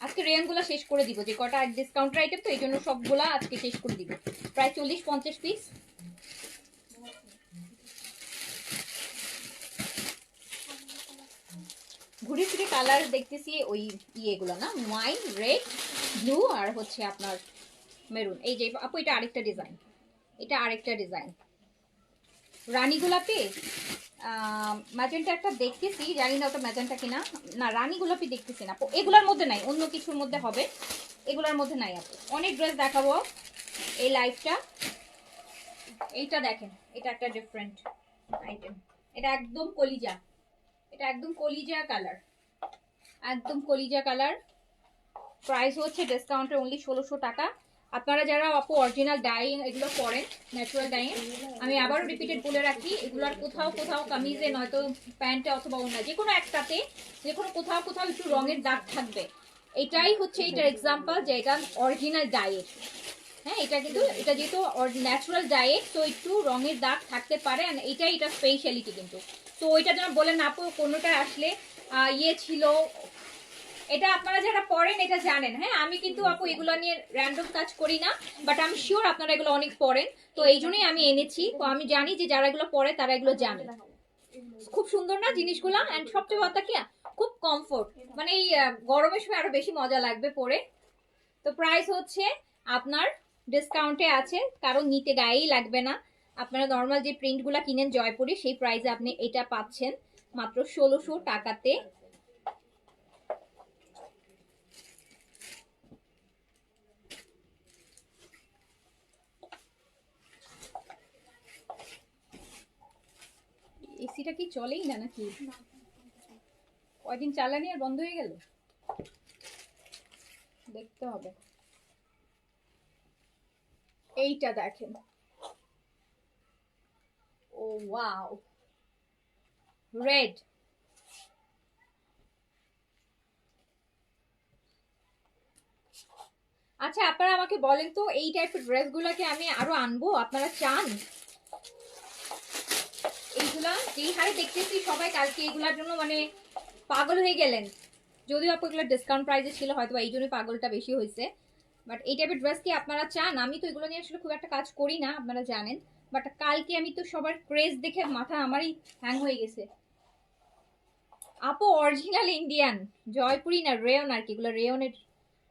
আজকে রেয়ানগুলো শেষ করে দিব, যে কটা ডিসকাউন্টের আইটেম তো এই জন্য সবগুলা আজকে শেষ করে দিব, প্রায় 40-50 পিস। ঘুরে ফিরে কালার দেখতেছি ওই ইয়েগুলো না, ওয়াইন, রেড, ব্লু আর হচ্ছে আপনার মেরুন। এই যে আপু এটা আরেকটা ডিজাইন, এটা আরেকটা ডিজাইন রানী গোলাপি, ম্যাজেন্টা একটা দেখতেছি, জানি না ওটা ম্যাজেন্টা কিনা, না রানী গোলাপি দেখতেছি না আপু, এগুলোর মধ্যে নাই, অন্য কিছুর মধ্যে হবে, এগুলোর মধ্যে নাই আপু। অনেক ড্রেস দেখাবো এই লাইফটা। এইটা দেখেন, এটা একটা ডিফারেন্ট আইটেম, এটা একদম কলিজা, এটা একদম কলিজা কালার, একদম কলিজা কালার। প্রাইস হচ্ছে ডিসকাউন্টে অনলি 1600 টাকা। আপনারা যারা আপু অরিজিনাল ডাইং এগুলো পরেন, ন্যাচারাল ডাইং, আমি আবারও রিপিটেড বলে রাখি, এগুলোর কোথাও কোথাও কামিজে নয়তো প্যান্টে অথবা অন্য যে কোনো একটাতে, যে কোনো কোথাও কোথাও একটু রঙের দাগ থাকবে। এটাই হচ্ছে এটার এক্সাম্পল যে এটা অরিজিনাল ডাইয়ের। হ্যাঁ, এটা কিন্তু এটা যেহেতু ন্যাচারাল ডায়েট, তো একটু রঙের দাগ থাকতে পারে, আর এটাই এটা স্পেশালিটি কিন্তু। তো ওইটা যেন বলেন আপু কোনোটা আসলে ইয়ে ছিল, এটা আপনারা যারা পড়েন এটা জানেন। হ্যাঁ, আমি কিন্তু আপু এগুলো নিয়ে র্যান্ডম কাজ করি না, বাট আমি শিওর আপনারা এগুলো অনেক পড়েন, তো এই জন্যই আমি এনেছি। তো আমি জানি যে যারা এগুলো পড়ে তারা এগুলো জানে। খুব সুন্দর না জিনিসগুলো, এন্ড সবচেয়ে কথা কি খুব কমফোর্ট, মানে এই গরমের সময় আরো বেশি মজা লাগবে পরে। তো প্রাইস হচ্ছে আপনার ডিসকাউন্টে আছে, কারণ নিতে গায়েই লাগবে না। আপনারা নর্মাল যে প্রিন্টগুলো কিনেন জয়পুরে, সেই প্রাইসে আপনি এটা পাচ্ছেন মাত্র 1600 টাকাতে। এসিটা কি চলেই না নাকি? কয়দিন চালানি আর বন্ধ হয়ে গেল, দেখতে হবে। এইটা দেখেন, ও ওয়াও, রেড। আচ্ছা আপনারা আমাকে বলেন তো, এই টাইপের ড্রেসগুলোকে আমি আরো আনবো, আপনারা চান? এইগুলা যেই হারে দেখতেছি সবাই কালকে এগুলার জন্য মানে পাগল হয়ে গেলেন। যদিও আপু এগুলো ডিসকাউন্ট প্রাইসে ছিল, হয়তো এই জন্যই পাগলটা বেশি হয়েছে। বাট এই টাইপের ড্রেস কি আপনারা চান? আমি তো এগুলো নিয়ে আসলে খুব একটা কাজ করি না, আপনারা জানেন। বাট কালকে আমি তো সবার ক্রেজ দেখে মাথা আমারই হ্যাং হয়ে গেছে। আপু অরিজিনাল ইন্ডিয়ান, জয়পুরি না, রেয়ন আর কি। এগুলো রেয়নের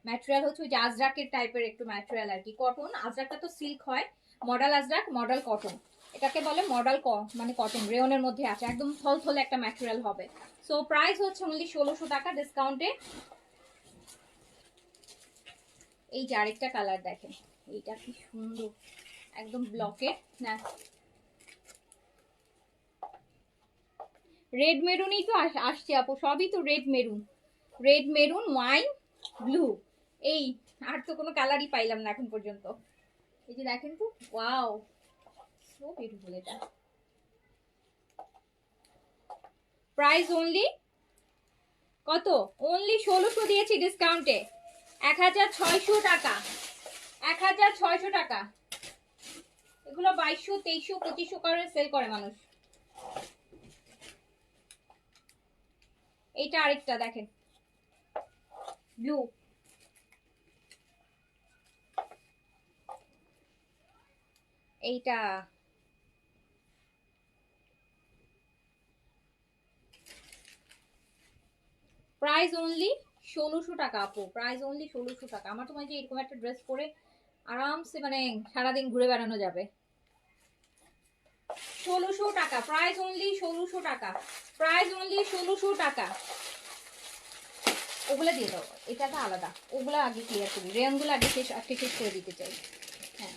ম্যাটেরিয়াল হচ্ছে ওই যে আজরাকের টাইপের একটু ম্যাটেরিয়াল আর কি, কটন। আজরাকটা তো সিল্ক হয়, মডেল আজরাক, মডেল কটন, এটাকে বলে মডেল মানে কটন, রেয়নের মধ্যে আছে, একদম থলথলে একটা ম্যাটেরিয়াল হবে। সো প্রাইস হচ্ছে অনলি 1600 টাকা ডিসকাউন্টে। এই যে আরেকটা কালার দেখেন, এইটা কি সুন্দর, একদম ব্লকের না, রেড মেরুনই তো আসছে আপু, সবই তো red maroon, red maroon, wine, blue, এই আর তো কোনো কালারই পাইলাম না এখন পর্যন্ত। এই যে দেখেন তো, ওয়াও, সো বিউটিফুল। এটা প্রাইস অনলি কত? অনলি 1600 দিয়েছি ডিসকাউন্টে, 1600 টাকা, 1600 টাকা। এগুলো 2200, 2300, 2500 করে সেল করে মানুষ। এইটা আরেকটা দেখেন, ব্লু, এইটা প্রাইস অনলি 1600 টাকা আপু, প্রাইস অনলি 1600 টাকা। আমার তোমার যে এরকম একটা ড্রেস পরে আরামসে মানে সারাদিন ঘুরে বেড়ানো যাবে। 1600 টাকা, প্রাইস অনলি 1600 টাকা, প্রাইস অনলি 1600 টাকা। ওগুলা দিয়ে দাও, এটা তো আলাদা, ওগুলা আগে ক্লিয়ার করি, রেয়নগুলো আগে শেষ করে দিতে চাই। হ্যাঁ,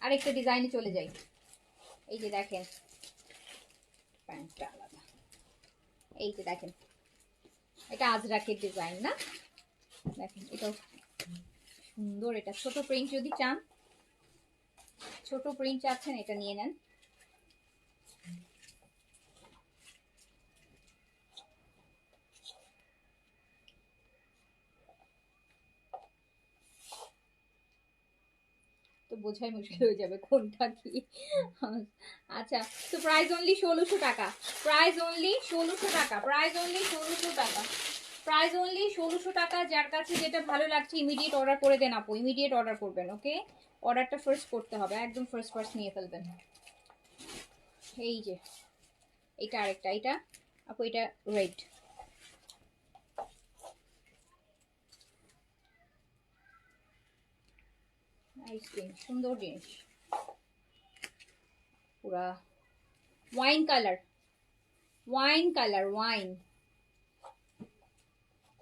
আরেকটা ডিজাইনে চলে যাই। এই যে দেখেন, প্যান্টটা আলাদা, এই যে দেখেন, এটা আজরাকের ডিজাইন না, দেখেন এটাও সুন্দর। এটা ছোট প্রিন্ট, যদি চান ছোট প্রিন্ট চাচ্ছেন এটা নিয়ে নেন। তো বোঝাই মুশকিল হয়ে যাবে কোনটা কি। আচ্ছা, তো প্রাইস অনলি 1600 টাকা, প্রাইস অনলি 1600 টাকা, প্রাইস অনলি 1600 টাকা, প্রাইস অনলি 1600 টাকা। যার কাছে যেটা ভালো লাগছে ইমিডিয়েট অর্ডার করে দেন আপু, ইমিডিয়েট অর্ডার করবেন। ওকে, অর্ডারটা ফার্স্ট করতে হবে, একদম ফার্স্ট নিয়ে ফেলবেন। এই যে এটা আরেকটা, এটা আপু এটা রেড, সুন্দর জিনিস, পুরা wine colour, wine colour, wine,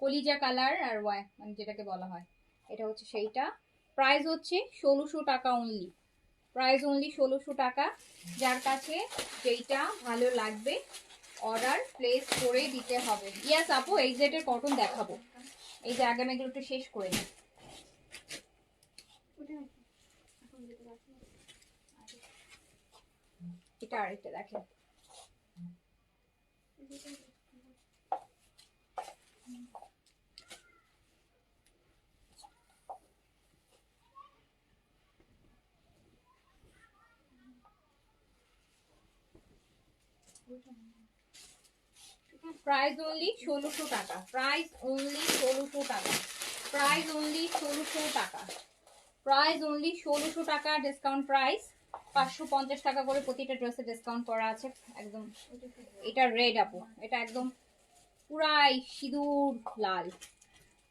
কলিজা কালার আর মানে যেটাকে বলা হয়, এটা হচ্ছে সেইটা। প্রাইস হচ্ছে 1600 টাকা অনলি, প্রাইস অনলি 1600 টাকা। যার কাছে যেইটা ভালো লাগবে অর্ডার প্লেস করে দিতে হবে। ইয়াস আপু, এক্সেটের কটন দেখাবো। এই যে আগে আমি এগুলো একটু শেষ করে নিই। এটা আরেকটা দেখেন, প্রাইস অনলি 1600 টাকা, প্রাইস অনলি 1600 টাকা, প্রাইস অনলি 1600 টাকা, প্রাইস অনলি 1600 টাকা। ডিসকাউন্ট প্রাইস 550 টাকা করে প্রতিটা ড্রেসে ডিসকাউন্ট করা আছে একদম। এটা রেড আপু, এটা একদম পুরাই সিঁদুর লাল,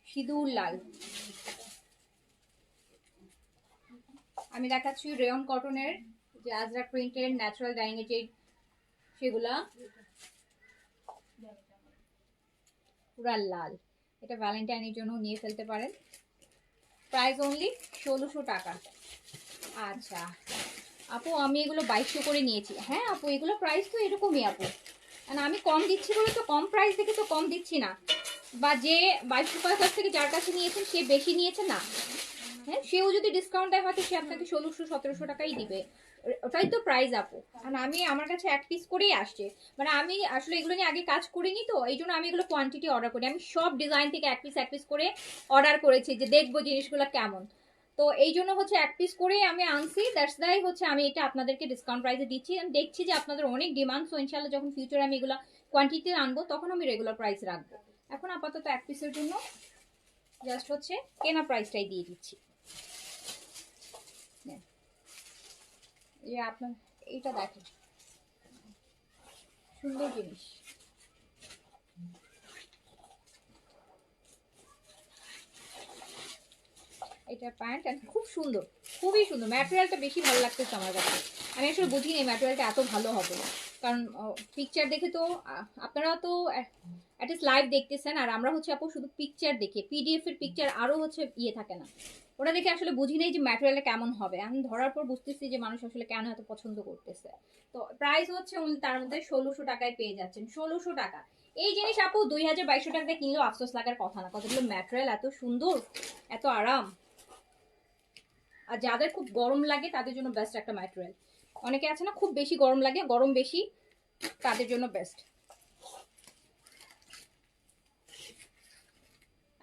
সিঁদুর লাল। আমি দেখাচ্ছি রেয়ন কটনের যে আজরাক প্রিন্টের ন্যাচারাল ডাইং এর যে সেগুলা পুরা লাল। এটা ভ্যালেন্টাইনের জন্য নিয়ে ফেলতে পারেন। প্রাইস অনলি 1600 টাকা। আচ্ছা আপু, আমি এগুলো 2200 করে নিয়েছি। হ্যাঁ আপু, এগুলো প্রাইস তো এরকমই আপু, মানে আমি কম দিচ্ছি বলে তো কম প্রাইস দেখে তো কম দিচ্ছি না, বা যে 2200 কাছ থেকে যার কাছে নিয়েছেন সে বেশি নিয়েছে না। হ্যাঁ, সেও যদি ডিসকাউন্ট দেয় হয়তো সে আপনাকে 1600-1700 টাকাই দিবে, ওটাই তো প্রাইস আপু। কারণ আমি আমার কাছে এক পিস করেই আসছে, মানে আমি আসলে এগুলো নিয়ে আগে কাজ করিনি তো এই জন্য আমি এগুলো কোয়ান্টিটি অর্ডার করি। আমি সব ডিজাইন থেকে এক পিস করে অর্ডার করেছি যে দেখবো জিনিসগুলো কেমন। তো এই জন্য হচ্ছে এক পিস করেই আমি আনছি, দ্যাটস দাই হচ্ছে আমি এটা আপনাদেরকে ডিসকাউন্ট প্রাইসে দিচ্ছি। আমি দেখছি যে আপনাদের অনেক ডিমান্ড, সো ইনশাল্লাহ যখন ফিউচারে আমি এগুলো কোয়ান্টিটি আনবো তখন আমি রেগুলার প্রাইস রাখবো। এখন আপাতত এক পিসের জন্য জাস্ট হচ্ছে কেনা প্রাইসটাই দিয়ে দিচ্ছি। যে আপনার এইটা দেখেন, সুন্দর জিনিস। এটা প্যান্ট এন্ড খুব সুন্দর, খুবই সুন্দর। ম্যাটেরিয়ালটা বেশি ভালো লাগতেছে আমার কাছে। আমি আসলে বুঝিনি ম্যাটেরিয়ালটা এত ভালো হবে, কারণ পিকচার দেখে তো আপনারা তো অ্যাটলিস্ট লাইভ দেখতেছেন, আর আমরা হচ্ছে আপু শুধু পিকচার দেখে, পিডিএফ এর পিকচার আরও হচ্ছে ইয়ে থাকে না, ওটা দেখে আসলে বুঝি নেই যে ম্যাটেরিয়ালটা কেমন হবে। আমি ধরার পর বুঝতেছি যে মানুষ আসলে কেন এত পছন্দ করতেছে। তো প্রাইস হচ্ছে তার মধ্যে 1600 টাকায় পেয়ে যাচ্ছেন, 1600 টাকা। এই জিনিস আপু 2200 টাকা কিনলেও আফসোস লাগার কথা না, কতগুলো ম্যাটেরিয়াল এত সুন্দর, এত আরাম। আর যাদের খুব গরম লাগে তাদের জন্য বেস্ট একটা ম্যাটেরিয়াল। অনেকে আছে না খুব বেশি গরম লাগে, গরম বেশি, তাদের জন্য বেস্ট।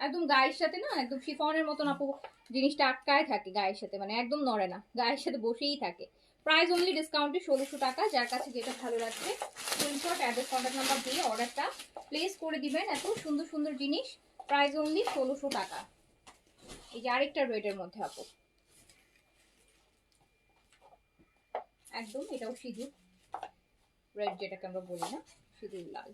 একদম গায়ের সাথে না, একদম শিফনের মতন আপু জিনিসটা আটকায় থাকে গায়ের সাথে, মানে একদম নড়ে না, গায়ের সাথে বসেই থাকে। প্রাইস অনলি ডিসকাউন্টে 1600 টাকা। যার কাছে যেটা ভালো লাগবে স্ক্রিনশট, অ্যাড্রেস, কন্ট্যাক্ট নাম্বার দিয়ে অর্ডারটা প্লেস করে দিবেন। এত সুন্দর সুন্দর জিনিস, প্রাইস অনলি 1600 টাকা। এই যে আরেকটা রেডের মধ্যে আপু, একদম এটাও সিঁদুর রেড, যেটাকে আমরা বলি না সিঁদুর লাল।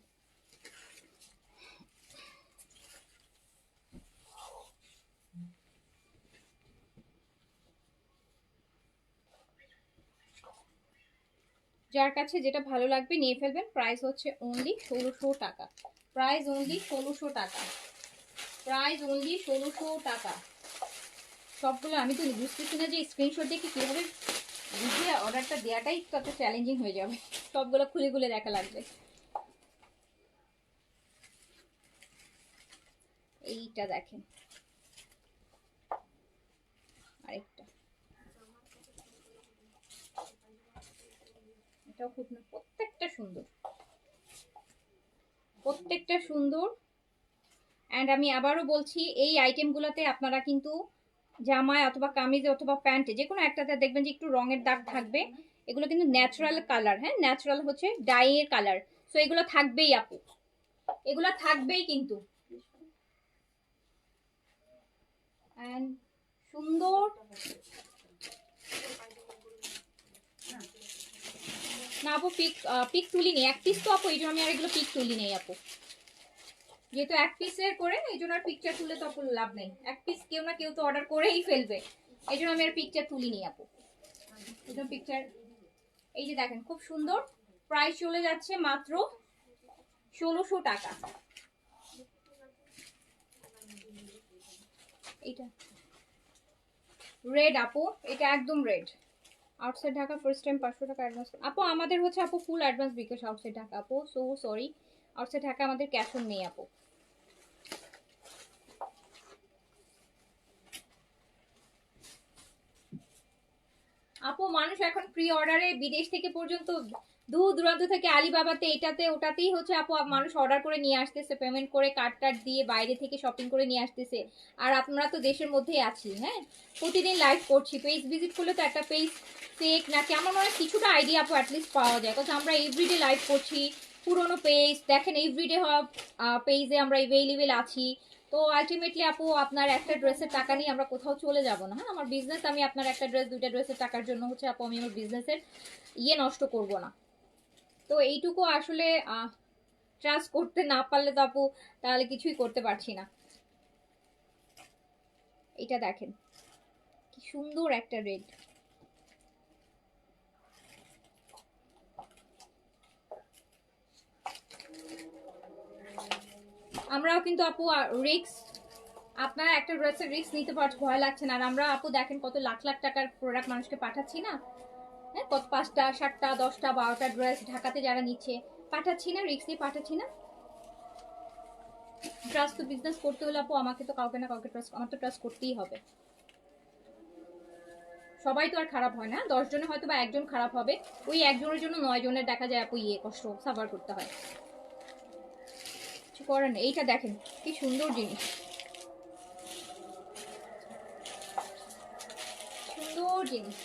যার কাছে যেটা ভালো লাগবে নিয়ে ফেলবেন। প্রাইস হচ্ছে অনলি 1600 টাকা, প্রাইস অনলি 1600 টাকা, প্রাইস অনলি 1600 টাকা। সবগুলো আমি তো বুঝতেছি না যে স্ক্রিনশট দেখে কীভাবে বুঝে অর্ডারটা দেওয়াটাই তো একটা চ্যালেঞ্জিং হয়ে যাবে, সবগুলো খুলে খুলে দেখা লাগবে। এইটা দেখেন আরেকটা, এটাও খুব না, প্রত্যেকটা সুন্দর, প্রত্যেকটা সুন্দর। অ্যান্ড আমি আবারও বলছি এই আইটেমগুলোতে আপনারা কিন্তু জামায় অথবা কামিজে অথবা প্যান্টে যে কোনো একটাতে দেখবেন যে একটু রঙের দাগ থাকবে। এগুলো কিন্তু ন্যাচারাল কালার, হ্যাঁ ন্যাচারাল হচ্ছে ডাই এর কালার, সো এগুলো থাকবেই আপু, এগুলো থাকবেই কিন্তু। অ্যান্ড সুন্দর না আপু, পিক তুলি নেই, এক পিস তো আপু, এই জন্য আমি আর এগুলো পিক তুলি নেই আপু, যেহেতু এক পিসের করে এই জন্য আর পিকচার তুলে তো আপু লাভ নেই। এক পিস কেউ না কেউ তো অর্ডার করেই ফেলবে, এই জন্য আমি আর পিকচার তুলি নি আপু। এই জন্য পিকচার, এই যে দেখেন খুব সুন্দর, প্রাইস চলে যাচ্ছে মাত্র 1600 টাকা, এইটা রেড আপু, এটা একদম red. Outside Dhaka first time 500 টাকা অ্যাডভান্স আপু। আমাদের হচ্ছে আপু ফুল অ্যাডভান্স বিকাশ আউটসাইড ঢাকা আপু, সো সরি। আউটসাইড ঢাকা আমাদের ক্যাশ অন নেই আপু। আপু মানুষ এখন প্রি অর্ডারে বিদেশ থেকে পর্যন্ত দূর দূরান্ত থেকে আলিবাবাতে এটাতে ওটাতেই হচ্ছে আপু মানুষ অর্ডার করে নিয়ে আসতেছে, পেমেন্ট করে কার্ড টার্ড দিয়ে বাইরে থেকে শপিং করে নিয়ে আসতেছে। আর আপনারা তো দেশের মধ্যেই আছি, হ্যাঁ প্রতিদিন লাইভ করছি, পেজ ভিজিট করলে তো একটা পেজ ফেক নাকি আমার মনে হয় কিছুটা আইডিয়া আপু অ্যাটলিস্ট পাওয়া যায়, কারণ আমরা এভরিডে লাইভ করছি। পুরোনো পেজ দেখেন, এভরিডে পেজে আমরা অ্যাভেলেবেল আছি। তো আলটিমেটলি আপু আপনার একটা ড্রেসের টাকা নিয়ে আমরা কোথাও চলে যাব না। হ্যাঁ আমার বিজনেস, আমি আপনার একটা ড্রেস দুইটা ড্রেসের টাকার জন্য হচ্ছে আপু আমি আমার বিজনেসের নষ্ট করব না। তো এইটুকু আসলে ট্রাস্ট করতে না পারলে তো আপু তাহলে কিছুই করতে পারছি না। এটা দেখেন কি সুন্দর একটা রেড। আমরাও কিন্তু আপু রিস্ক, আপনারা একটা ড্রেসের রিস্ক নিতে পারছে, ভয় লাগছে না। আর আমরা আপু দেখেন কত লাখ লাখ টাকার প্রোডাক্ট মানুষকে পাঠাচ্ছি না, হ্যাঁ কত 5টা 7টা 10টা 12টা ড্রেস ঢাকাতে যারা নিচ্ছে পাঠাচ্ছি না, রিস্ক নিয়ে পাঠাচ্ছি না। ট্রাস্ট তো বিজনেস করতে হলে আপু আমাকে তো কাউকে না কাউকে ট্রাস্ট, আমার তো ট্রাস্ট করতেই হবে। সবাই তো আর খারাপ হয় না, 10 জনে হয়তো বা একজন খারাপ হবে, ওই একজনের জন্য 9 জনের দেখা যায় আপু কষ্ট সাফার করতে হয়, কিছু করার নেই। এইটা দেখেন কি সুন্দর জিনিস, সুন্দর জিনিস।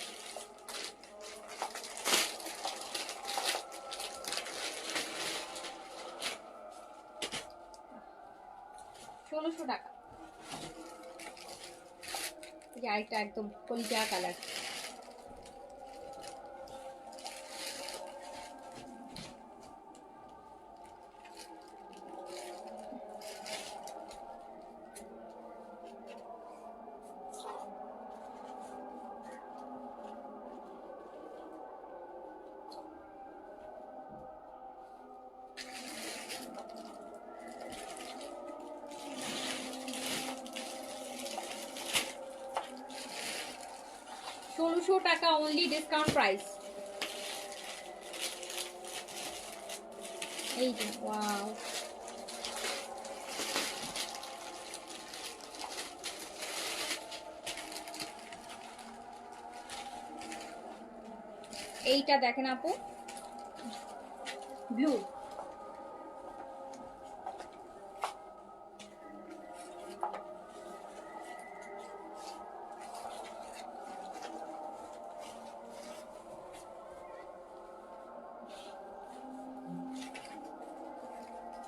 ষোলোশো টাকা। আরেকটা একদম কলিজা কালার, টাকা অনলি, ডিসকাউন্ট প্রাইস। এই যে ওয়াও, এইটা দেখেন আপু ব্লু,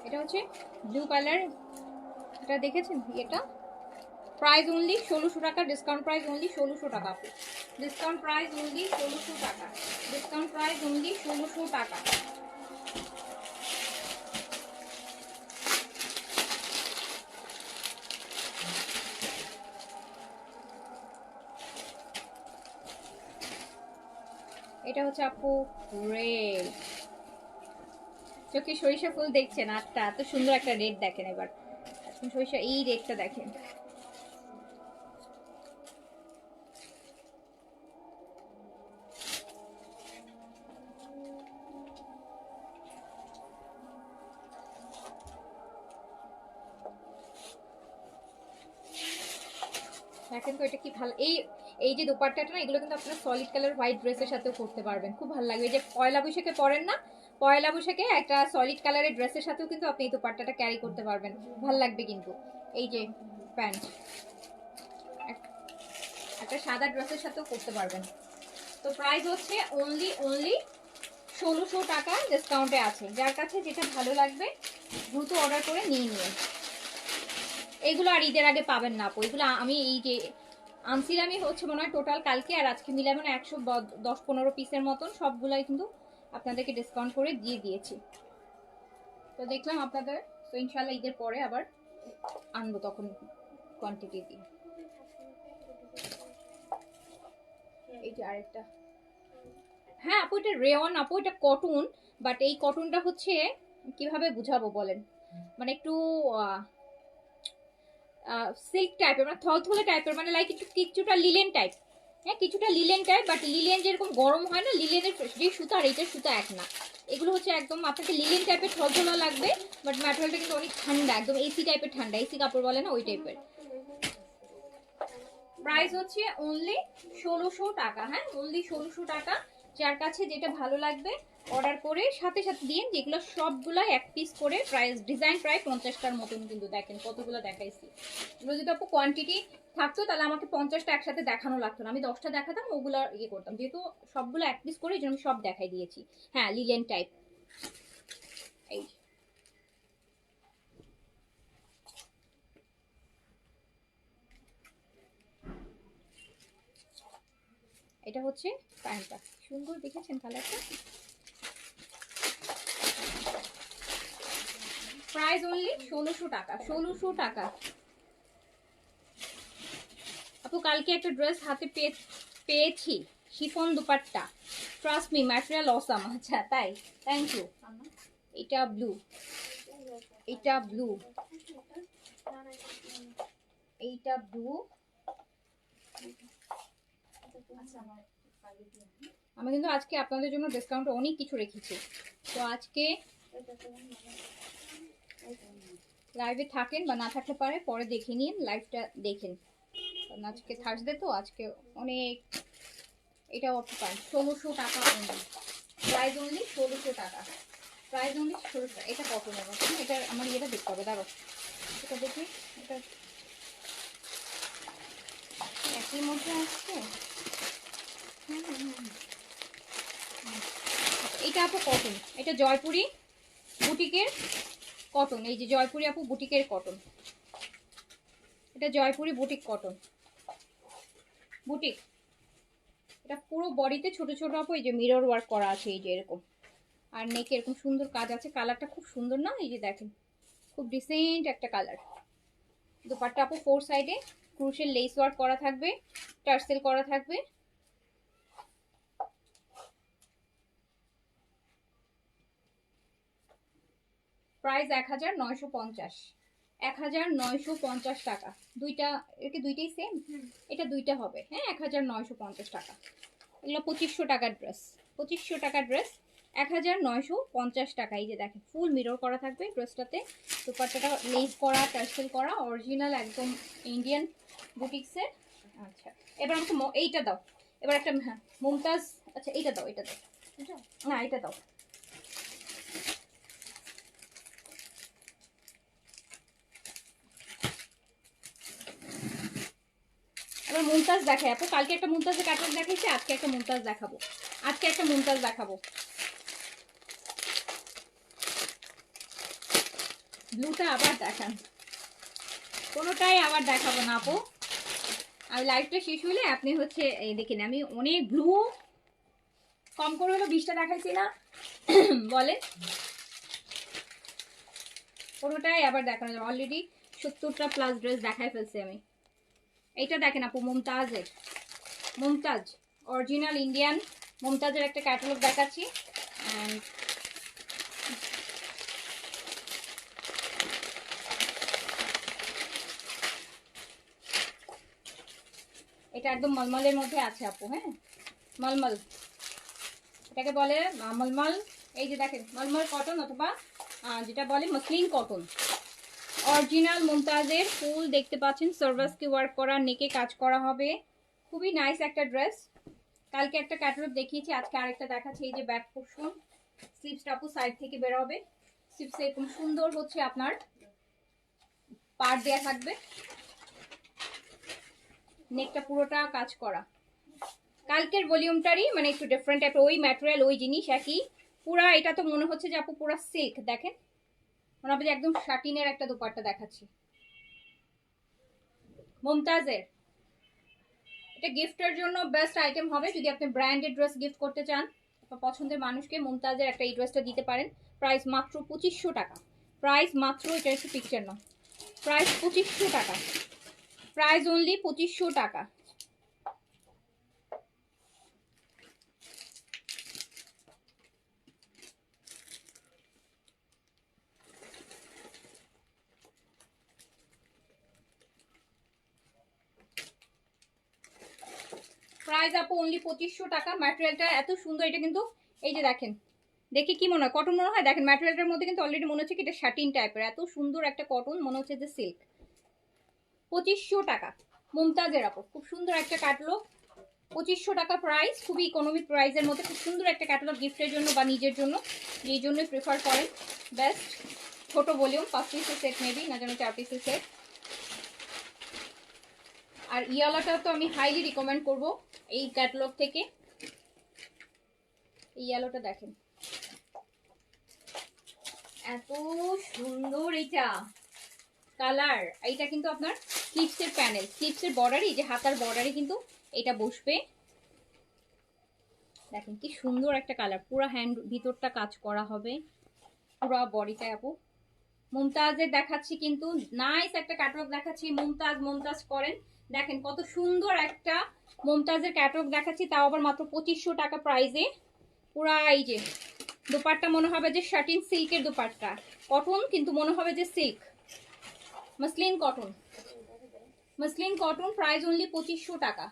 এটা হচ্ছে ব্লু কালার, এটা দেখেছেন এটা প্রাইস অনলি 1600 টাকা, ডিসকাউন্ট প্রাইস অনলি 1600 টাকা আপু, ডিসকাউন্ট প্রাইস অনলি 1600 টাকা, ডিসকাউন্ট প্রাইস অনলি 1600 টাকা। এটা হচ্ছে আপু রেড, চোখে সরিষা ফুল দেখছেন, আটটা এত সুন্দর একটা রেড দেখেন। এবার সরিষা এই রেডটা দেখেন, দেখেন তো এটা কি ভালো। এই এই যে দোপাট্টাটা না, এগুলো কিন্তু আপনারা সলিড কালার হোয়াইট ড্রেসের সাথেও পরতে পারবেন, খুব ভালো লাগবে। এই যে পয়লা বৈশাখে পরেন না, পয়লা বৈশাখে একটা সলিড কালারের ড্রেসের সাথেও কিন্তু আপনি এই দোপাট্টাটা ক্যারি করতে পারবেন, ভালো লাগবে কিন্তু। এই যে প্যান্ট একটা সাদা ড্রেসের সাথেও করতে পারবেন। তো প্রাইস হচ্ছে অনলি 1600 টাকা, ডিসকাউন্টে আছে। যার কাছে যেটা ভালো লাগবে দ্রুত অর্ডার করে নিয়ে নিয়ে। এগুলো আর ঈদের আগে পাবেন না আপু, এগুলো আমি এই যে আনছিলাম আমি হচ্ছে মনে হয় টোটাল কালকে আর আজকে মিলে মানে 110-15 পিসের মতন, সবগুলাই কিন্তু আপনাদেরকে ডিসকাউন্ট করে দিয়ে দিয়েছি। তো দেখলাম আপনাদের, তো ইনশাল্লাহ ঈদের পরে আবার আনবো তখন কোয়ান্টিটি দিয়ে। এই যে আরেকটা, হ্যাঁ আপু এটা রেয়ন আপু, এটা কটন, বাট এই কটনটা হচ্ছে কিভাবে বুঝাবো বলেন, মানে একটু সিল্ক টাইপের, মানে থলথলে টাইপের, মানে লাইক একটু কিছুটা লিলেন টাইপ। হ্যাঁ, কিছুটা লিলেন টাইপ, বাট লিলেন যেরকম গরম হয় না, লিলেনের যে সুতা আর এইটার সুতা এক না। এগুলো হচ্ছে একদম আপনাকে লিলেন টাইপের থলথলা লাগবে, বাট ম্যাটেরিয়ালটা কিন্তু অনেক ঠান্ডা, একদম এসি টাইপের ঠান্ডা, এসি কাপড় বলে না ওই টাইপের। প্রাইস হচ্ছে অনলি 1600 টাকা। হ্যাঁ, অনলি 1600 টাকা। যার কাছে যেটা ভালো লাগবে অর্ডার করে সাথে সাথে দিন, যেগুলো সবগুলো এক পিস করে। প্রাইস ডিজাইন প্রায় 50টার মতন, কিন্তু দেখেন কতগুলো দেখাইছি। এগুলো যদি আপু কোয়ান্টিটি থাকতো তাহলে আমাকে 50টা একসাথে দেখানো লাগতো না, আমি 10টা দেখাতাম, ওগুলো ইয়ে করতাম। যেহেতু সবগুলো এক পিস করে এই জন্য আমি সব দেখাই দিয়েছি। হ্যাঁ, লিলেন টাইপ। এই এটা হচ্ছে প্যান্টটা, সুন্দর দেখেছেন কালারটা। প্রাইস অনলি 1600 টাকা, 1600 টাকা। আপু কালকে একটা ড্রেস হাতে পেয়েছি, chiffon dupatta, trust me material awesome. আচ্ছা তাই, থ্যাংক ইউ। এটা ব্লু, এটা ব্লু, এইটা ব্লু। আমি কিন্তু আজকে আপনাদের জন্য ডিসকাউন্ট অনেক কিছু রেখেছি, তো আজকে লাইভে থাকেন বা না থাকলে পারে পরে দেখে নিন, লাইভটা দেখেন। কারণ আজকে থার্সডে তো আজকে অনেক। এটাও আপনি পান 1600 টাকা অনলি, প্রাইস অনলি 1600 টাকা, প্রাইস অনলি 1600। এটা কত নেব? এটা আমার ইয়েটা দেখতে হবে, দাঁড়ো এটা দেখি। এটা একই মধ্যে আসছে। এটা আপু কটন, এটা জয়পুরি বুটিকের কটন। এই যে জয়পুরি আপু বুটিকের কটন, এটা জয়পুরি বুটিক কটন, বুটিক। এটা পুরো বডিতে ছোট ছোট আপু এই যে মিরর ওয়ার্ক করা আছে, এই যে এরকম। আর নেকে এরকম সুন্দর কাজ আছে, কালারটা খুব সুন্দর না? এই যে দেখেন, খুব ডিসেন্ট একটা কালার। দুপাট্টা আপু 4 সাইডে ক্রুশের লেস ওয়ার্ক করা থাকবে, টার্সেল করা থাকবে। প্রাইস 1950, 1950 টাকা। দুইটা, একে দুইটাই সেম, এটা দুইটা হবে। হ্যাঁ, 1950 টাকা। এগুলো 2500 টাকার ড্রেস, 2500 টাকার ড্রেস 1950 টাকা। এই যে দেখেন ফুল মিরর করা থাকবে ড্রেসটাতে, দুপাট্টাটা লেস করা, টার্সেল করা, অরিজিনাল একদম ইন্ডিয়ান বুটিক্সের। আচ্ছা এবার আমাকে এইটা দাও, এবার একটা, হ্যাঁ মুমতাজ। আচ্ছা এইটা দাও, এটা দাও, না এটা দাও। এবার মুমতাজ দেখাই আপু, কালকে একটা মুমতাজের ক্যাটালগ দেখাইছি, আজকে একটা মুমতাজ দেখাবো, আজকে একটা মুমতাজ দেখাবো। ব্লুটা আবার দেখান, কোনোটাই আবার দেখাবো না আপু। আর লাইভটা শেষ হইলে আপনি হচ্ছে এই দেখেন, আমি অনেক ব্লু কম করে হলো 20টা দেখাইছি না বলে, কোনোটাই আবার দেখানো যাবে। অলরেডি 70টা প্লাস ড্রেস দেখাই ফেলছি আমি। এইটা দেখেন আপু, মুমতাজের, মুমতাজ অরিজিনাল ইন্ডিয়ান মুমতাজের একটা ক্যাটালগ দেখাচ্ছি। অ্যান্ড এটা একদম মলমলের মধ্যে আছে আপু। হ্যাঁ, মলমল এটাকে বলে, মলমল। এই যে দেখেন মলমল কটন, অথবা যেটা বলে মসলিন কটন, অরিজিনাল মুমতাজের ফুল দেখতে পাচ্ছেন, সার্ভাসকে ওয়ার্ক করা, নেকে কাজ করা হবে। খুবই নাইস একটা ড্রেস। কালকে একটা ক্যাটালগ দেখিয়েছি, আজকে আরেকটা দেখাচ্ছি। এই যে ব্যাক পোর্শন, স্লিভসটা আপু সাইড থেকে বের হবে, স্লিভসে এরকম সুন্দর হচ্ছে আপনার পার্ট দেয়া থাকবে, নেকটা পুরোটা কাজ করা। কালকের ভলিউমটারই মানে একটু ডিফারেন্ট টাইপের, ওই ম্যাটেরিয়াল ওই জিনিস একই পুরা। এটা তো মনে হচ্ছে যে আপু পুরা সিল্ক, দেখেন মনে হবে যে একদম শাটিনের একটা দুপাট্টা দেখাচ্ছি মুমতাজের। এটা গিফটের জন্য বেস্ট আইটেম হবে, যদি আপনি ব্র্যান্ডেড ড্রেস গিফট করতে চান বা পছন্দের মানুষকে মুমতাজের একটা এই ড্রেসটা দিতে পারেন। প্রাইস মাত্র 2500 টাকা, প্রাইস মাত্র, এটা একটু পিকচার নাও, প্রাইস 2500 টাকা, প্রাইস অনলি 2500 টাকা। প্রাইস আপু অনলি 2500 টাকা। ম্যাটেরিয়ালটা এত সুন্দর, এটা কিন্তু এই যে দেখেন, দেখে কি মনে হয় কটন মনে হয়, দেখেন ম্যাটেরিয়ালটার মধ্যে কিন্তু অলরেডি মনে হচ্ছে কি এটা শাটিন টাইপের, এত সুন্দর একটা কটন, মনে হচ্ছে যে সিল্ক। 2500 টাকা মুমতাজের আপু, খুব সুন্দর একটা ক্যাটালগ। 2500 টাকা প্রাইস, খুবই ইকোনমিক প্রাইসের মধ্যে খুব সুন্দর একটা ক্যাটালগ গিফটের জন্য বা নিজের জন্য, যেই জন্য প্রেফার করেন বেস্ট। ছোট ভলিউম, 5 পিসের সেট মেবি, না যেন 4 পিসের সেট। আর ইয়ালাটা তো আমি হাইলি রিকমেন্ড করব এই ক্যাটালগ থেকে। এই ইয়ালোটা দেখেন, এত সুন্দর এইটা কালার। এইটা কিন্তু আপনার স্লিপসের প্যানেল, স্লিপসের বর্ডারই, যে হাতার বর্ডারই কিন্তু এটা বসবে। দেখেন কি সুন্দর একটা কালার, পুরো হ্যান্ড ভিতরটা কাজ করা হবে, পুরো বডিটা আপু। মুমতাজের দেখাচ্ছি কিন্তু, নাইস একটা ক্যাটালগ দেখাচ্ছি। মুমতাজ মুমতাজ করেন, দেখেন কত সুন্দর একটা মুমতাজের ক্যাটালগ দেখাচ্ছি, তাও আবার মাত্র 2500 টাকা প্রাইসে। পুরা এই যে দোপাট্টা মনে হবে যে শাটিন সিল্কের দোপাট্টা, কটন কিন্তু মনে হবে যে silk, muslin cotton, muslin cotton. Price only 2500 টাকা,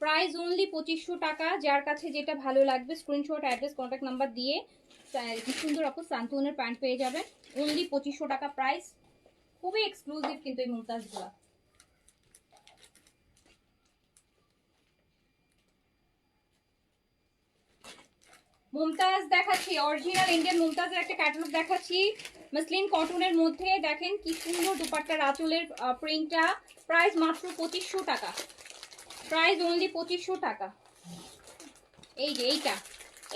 প্রাইস অনলি 2500 টাকা। যার কাছে যেটা ভালো লাগবে স্ক্রিনশট, অ্যাড্রেস, কন্ট্যাক্ট নাম্বার দিয়ে সুন্দর আপু সান্তুনের প্যান্ট পেয়ে যাবেন। অনলি 2500 টাকা প্রাইস, খুবই এক্সক্লুসিভ কিন্তু এই মুমতাজগুলো। মুমতাজ দেখাচ্ছি, অরিজিনাল ইন্ডিয়ান মুমতাজের একটা ক্যাটালগ দেখাচ্ছি, মসলিন কটনের মধ্যে। দেখেন কি সুন্দর দুপাট্টার আঁচলের প্রিন্টটা। প্রাইস মাত্র 2500 টাকা, প্রাইস অনলি 2500 টাকা। এই যে এইটা,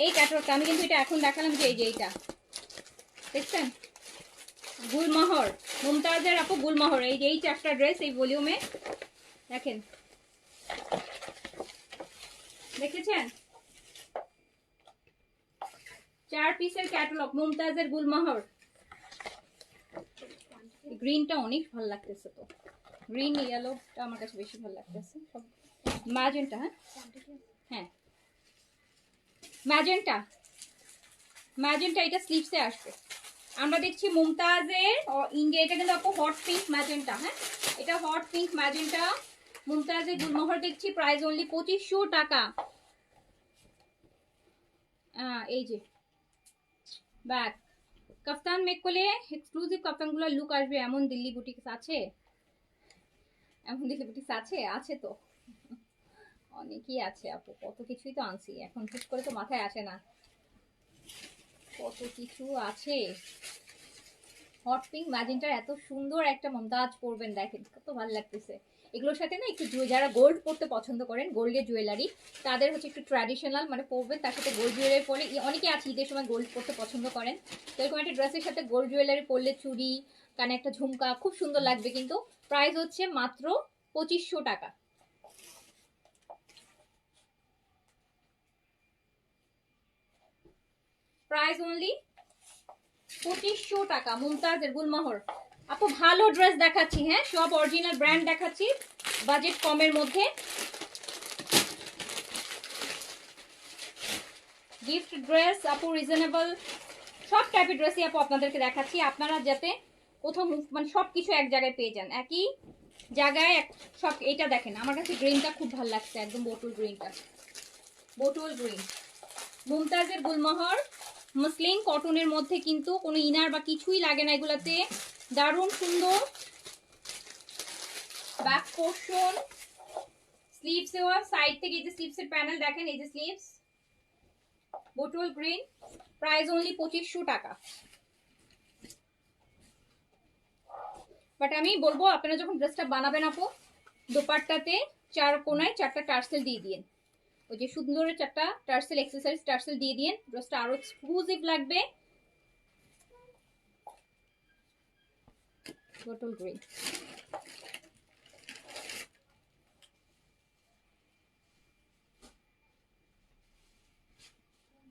এই ক্যাটালগটা আমি কিন্তু এটা এখন দেখালাম, যে এই যে এইটা দেখছেন, গুলমহর, মুমতাজের আপু গুলমহর। এই যে এই চারটা ড্রেস এই ভলিউমে দেখেন, দেখেছেন 4 পিসের ক্যাটালগ মুমতাজের গুলমহর। গ্রিনটা অনেক ভালো লাগতেছে, তো গ্রিন ইয়েলোটা আমার কাছে বেশি ভালো লাগতেছে। সব ম্যাজেন্টা, হ্যাঁ হ্যাঁ ম্যাজেন্টা, ম্যাজেন্টা এটা স্লিভসে আসবে। আমরা দেখছি মুমতাজের ইন্ডিয়া, এটা কিন্তু আপু হট পিঙ্ক ম্যাজেন্টা, হ্যাঁ এটা হট পিঙ্ক ম্যাজেন্টা। মুমতাজের গুলমহর দেখছি, প্রাইস অনলি 2500 টাকা। এই যে ব্যাক কাফতান মেক করলে এক্সক্লুসিভ কাফতানগুলোর লুক আসবে, এমন দিল্লি বুটিক্স আছে, এমন দিল্লি বুটিক্স আছে, আছে তো অনেকই আছে আপু, কত কিছুই তো আনছি, এখন ঠিক করে তো মাথায় আসে না, কত কিছু আছে। হট পিঙ্ক ম্যাজেন্টার এত সুন্দর একটা মুমতাজ পরবেন, দেখেন কত ভালো লাগতেছে। এগুলোর সাথে না একটু যারা গোল্ড পরতে পছন্দ করেন, গোল্ডের জুয়েলারি, তাদের হচ্ছে একটু ট্র্যাডিশনাল মানে পরবেন, তার সাথে গোল্ড জুয়েলারি পরে, অনেকে আছে ঈদের সময় গোল্ড পরতে পছন্দ করেন, তো এরকম একটা ড্রেসের সাথে গোল্ড জুয়েলারি পরলে, চুড়ি, কানে একটা ঝুমকা, খুব সুন্দর লাগবে কিন্তু। প্রাইস হচ্ছে মাত্র 2500 টাকা। প্রাইস অনলি 2500 টাকা মুমতাজের গুলমহর। আপু ভালো ড্রেস দেখাচ্ছি, হ্যাঁ সব অরিজিনাল ব্র্যান্ড দেখাচ্ছি, বাজেট কমের মধ্যে। গিফট ড্রেস আপু রিজনেবল, সব টাইপের ড্রেসই আপু আপনাদেরকে দেখাচ্ছি, আপনারা যাতে কোথাও মানে সব কিছু এক জায়গায় পেয়ে যান, একই জায়গায় সব। এটা দেখেন, আমার কাছে গ্রিনটা খুব ভালো লাগছে, একদম বোটল গ্রিনটা, বোটল গ্রিন। মুমতাজের গুলমহর মসলিন কটনের মধ্যে, কিন্তু কোনো ইনার বা কিছুই লাগে না এগুলাতে, দারুণ সুন্দর। ব্যাক পোর্শন, স্লিভস এও সাইড থেকে এই যে স্লিভসের প্যানেল দেখেন, এই যে sleeves, bottle green. Price only 2500 টাকা। বাট আমি বলবো আপনারা যখন ড্রেসটা বানাবেন আপু, দোপাট্টাতে 4 কোনায় 4টা টার্সেল দিয়ে দিন, ওই যে সুন্দরের 4টা টার্সেল, এক্সেসরিজ টার্সেল দিয়ে দিন, ড্রেসটা আরো এক্সক্লুসিভ লাগবে। বোটল গ্রিন,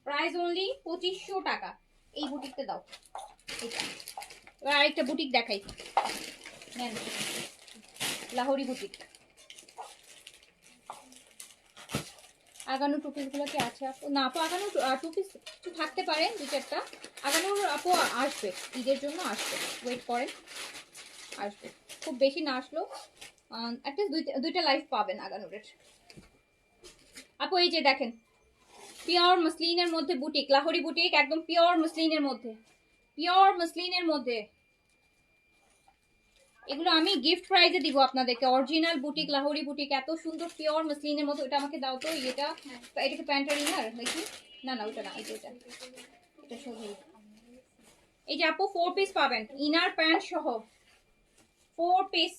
প্রাইস অনলি 2500 টাকা। এই বুটিকটা দাও, এটা এবার আরেকটা বুটিক দেখাই, নেন লাহোরি বুটিক। আগানো টু পিসগুলো কি আছে আপু? না আপু, আগানো টু পিস কিছু থাকতে পারে, 2-4টা আগানোর আপু আসবে, ঈদের জন্য আসবে, ওয়েট করেন, আসবে, খুব বেশি না আসলো অ্যাটলিস্ট দুইটা লাইফ পাবেন আগানোরের। আপু এই যে দেখেন পিওর মসলিনের মধ্যে বুটিক, লাহোরি বুটিক, একদম পিওর মসলিনের মধ্যে, পিওর মসলিনের মধ্যে। এগুলো আমি গিফট প্রাইজে দিব আপনাদেরকে। অরিজিনাল বুটিক, লাহোরি বুটিক, এত সুন্দর পিওর মসলিনের মধ্যে। এটা আমাকে দাও তো, এটা এটাকে প্যান্টার ইনার দেখি। না না ওটা না, এই যে এটা, এটা শুধু এই যে আপু 4 পিস পাবেন ইনার প্যান্ট সহ, 4 পিস।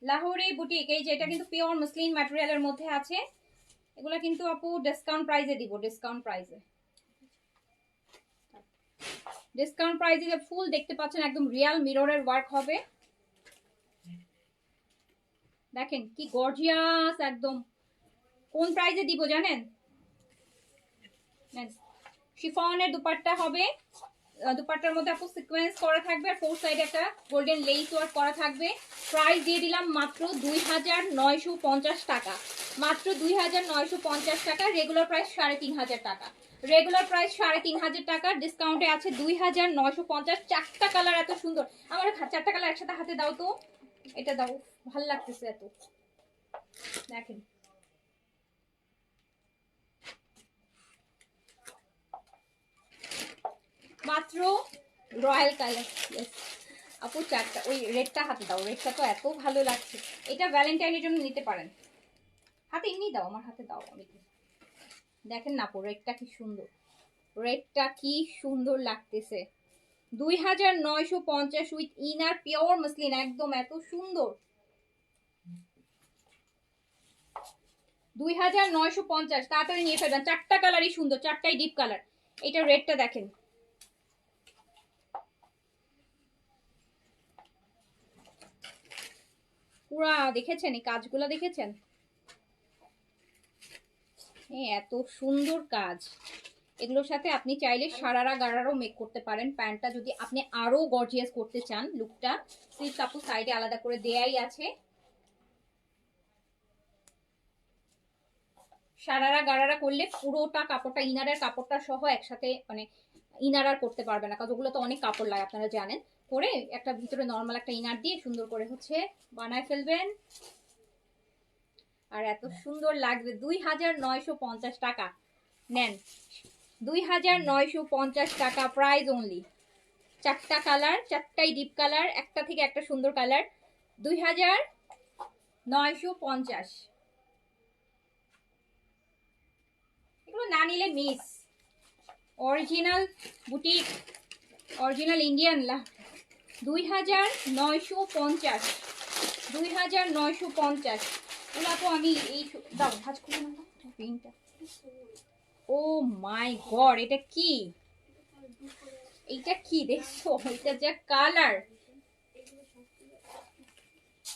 লাহোরি বুটিক, এই যে এটা কিন্তু পিওর মসলিন ম্যাটেরিয়ালের মধ্যে আছে। এগুলা কিন্তু আপু ডিসকাউন্ট প্রাইসে দিব, ডিসকাউন্ট প্রাইসে, ডিসকাউন্ট প্রাইসে। যে ফুল দেখতে পাচ্ছেন একদম রিয়াল মিররের ওয়ার্ক হবে। দেখেন কি গর্জিয়াস একদম। কোন প্রাইসে দিব জানেন? শিফনের দুপাট্টা হবে, দুপাট্টার মধ্যে আপু সিকোয়েন্স করা থাকবে আর ফোর সাইডে একটা গোল্ডেন লেস ওয়ার্ক করা থাকবে। প্রাইস দিয়ে দিলাম মাত্র 2950 টাকা, মাত্র 2950 টাকা। রেগুলার প্রাইস 3500 টাকা, রেগুলার প্রাইস 3500 টাকা, ডিসকাউন্টে আছে 2950। চারটা কালার এত সুন্দর, আমার চারটা কালার একসাথে হাতে দাও তো, এটা দাও, ভাল লাগতেছে এত। দেখেন মাত্র রয়্যাল কালার। আপু চারটা, ওই রেডটা হাতে দাও, রেডটা তো এত ভালো লাগছে। এটা ভ্যালেন্টাইনের জন্য নিতে পারেন, হাতে এমনি দাও, আমার হাতে দাও। আমি দেখেন না আপু রেডটা কি সুন্দর, রেডটা কি সুন্দর লাগতেছে। 2950 উইথ ইনার পিওর মসলিন, একদম এত সুন্দর। 2950, তাড়াতাড়ি নিয়ে ফেলবেন। চারটা কালারই সুন্দর, চারটাই ডিপ কালার। এটা রেডটা দেখেন, পুরা দেখেছেন এই কাজগুলো, দেখেছেন এত সুন্দর কাজ। এগুলোর সাথে আপনি চাইলে সারারা গারারও মেক করতে পারেন। প্যান্টটা যদি আপনি আরো গর্জিয়াস করতে চান লুকটা, স্লিভস আপু সাইডে আলাদা করে দেয়াই আছে। সারারা গারারা করলে পুরোটা কাপড়টা, ইনারের কাপড়টা সহ একসাথে, মানে ইনার আর করতে পারবে না, কারণ ওগুলো তো অনেক কাপড় লাগে আপনারা জানেন। করে একটা ভিতরে নর্মাল একটা ইনার দিয়ে সুন্দর করে হচ্ছে বানায় ফেলবেন, আর এত সুন্দর লাগবে। 2950 টাকা নেন, 2950 টাকা প্রাইস অনলি। চারটা কালার, চারটাই ডিপ কালার, একটা থেকে একটা সুন্দর কালার। 2950। এগুলো না নিলে miss. Original boutique, original Indian. 2950, 2950। ওগুলো তো আমি এই দাও ভাজ করে না পিনটা। ও মাই গড, এটা কি, এইটা কি দেখছো? এটা যে কালার,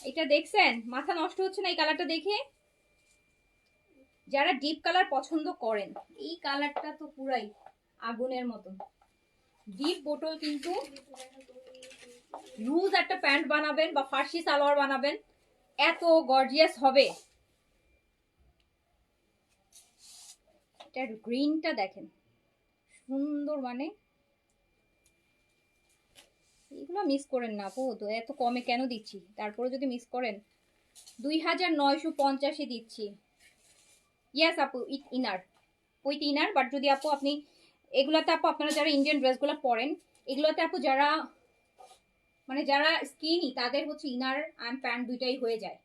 এটা দেখছেন? মাথা নষ্ট হচ্ছে না এই কালারটা দেখে? যারা ডিপ কালার পছন্দ করেন, এই কালারটা তো পুরাই আগুনের মতন। ডিপ বোটল, কিন্তু লুজ একটা প্যান্ট বানাবেন বা ফার্সি সালোয়ার বানাবেন, এত গর্জিয়াস হবে। এটার গ্রিনটা দেখেন সুন্দর, মানে এগুলো মিস করেন না আপু, তো এত কমে কেন দিচ্ছি, তারপরে যদি মিস করেন। 2950-এ দিচ্ছি। ইয়েস আপু, with inner, with inner. But যদি আপু আপনি এগুলাতে, আপু আপনারা যারা ইন্ডিয়ান ড্রেসগুলো পরেন, এগুলোতে আপু যারা মানে যারা স্কিনি, তাদের হচ্ছে ইনার অ্যান্ড প্যান্ট দুইটাই হয়ে যায়।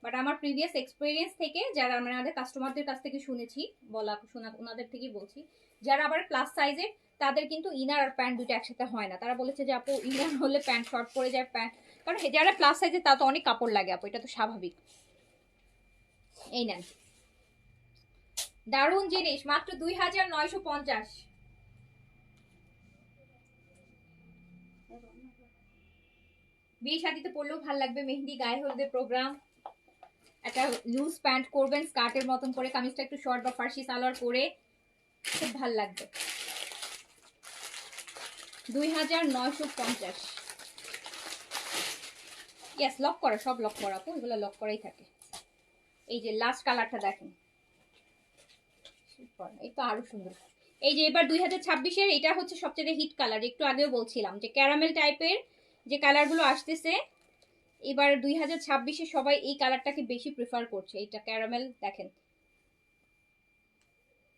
বাট আমার প্রিভিয়াস এক্সপিরিয়েন্স থেকে, যারা আমাদের কাস্টমারদের কাছ থেকে শুনেছি, ওনাদের থেকেই বলছি, যারা আবার প্লাস সাইজের, তাদের কিন্তু ইনার আর প্যান্ট দুটো একসাথে হয় না। তারা বলেছে যে আপু ইনার হলে প্যান্ট শর্ট পড়ে যায়, প্যান্ট, কারণ যারা প্লাস সাইজের তা তো অনেক কাপড় লাগে আপু, এটা তো স্বাভাবিক। এই নেন, দারুণ জিনিস, মাত্র 2950। বিয়ে শাদিতে পরলেও ভাল লাগবে, মেহেন্দি, গায়ে হলুদের প্রোগ্রাম, একটা লুজ প্যান্ট করবেন স্কার্টের মতন করে, কামিজটা একটু শর্ট বা ফার্সি সালোয়ার করে, খুব ভাল লাগবে। 2950। ইয়েস, লক করা, সব লক করা আপু, এগুলো লক করাই থাকে। এই যে লাস্ট কালারটা দেখেন, এই তো আরো সুন্দর। এই যে এবার 2026-এর এটা হচ্ছে সবচেয়ে হিট কালার। একটু আগেও বলছিলাম যে ক্যারামেল টাইপের যে কালারগুলো আসতেছে, এবার 2026-এ সবাই এই কালারটাকে বেশি প্রেফার করছে। এটা ক্যারামেল, দেখেন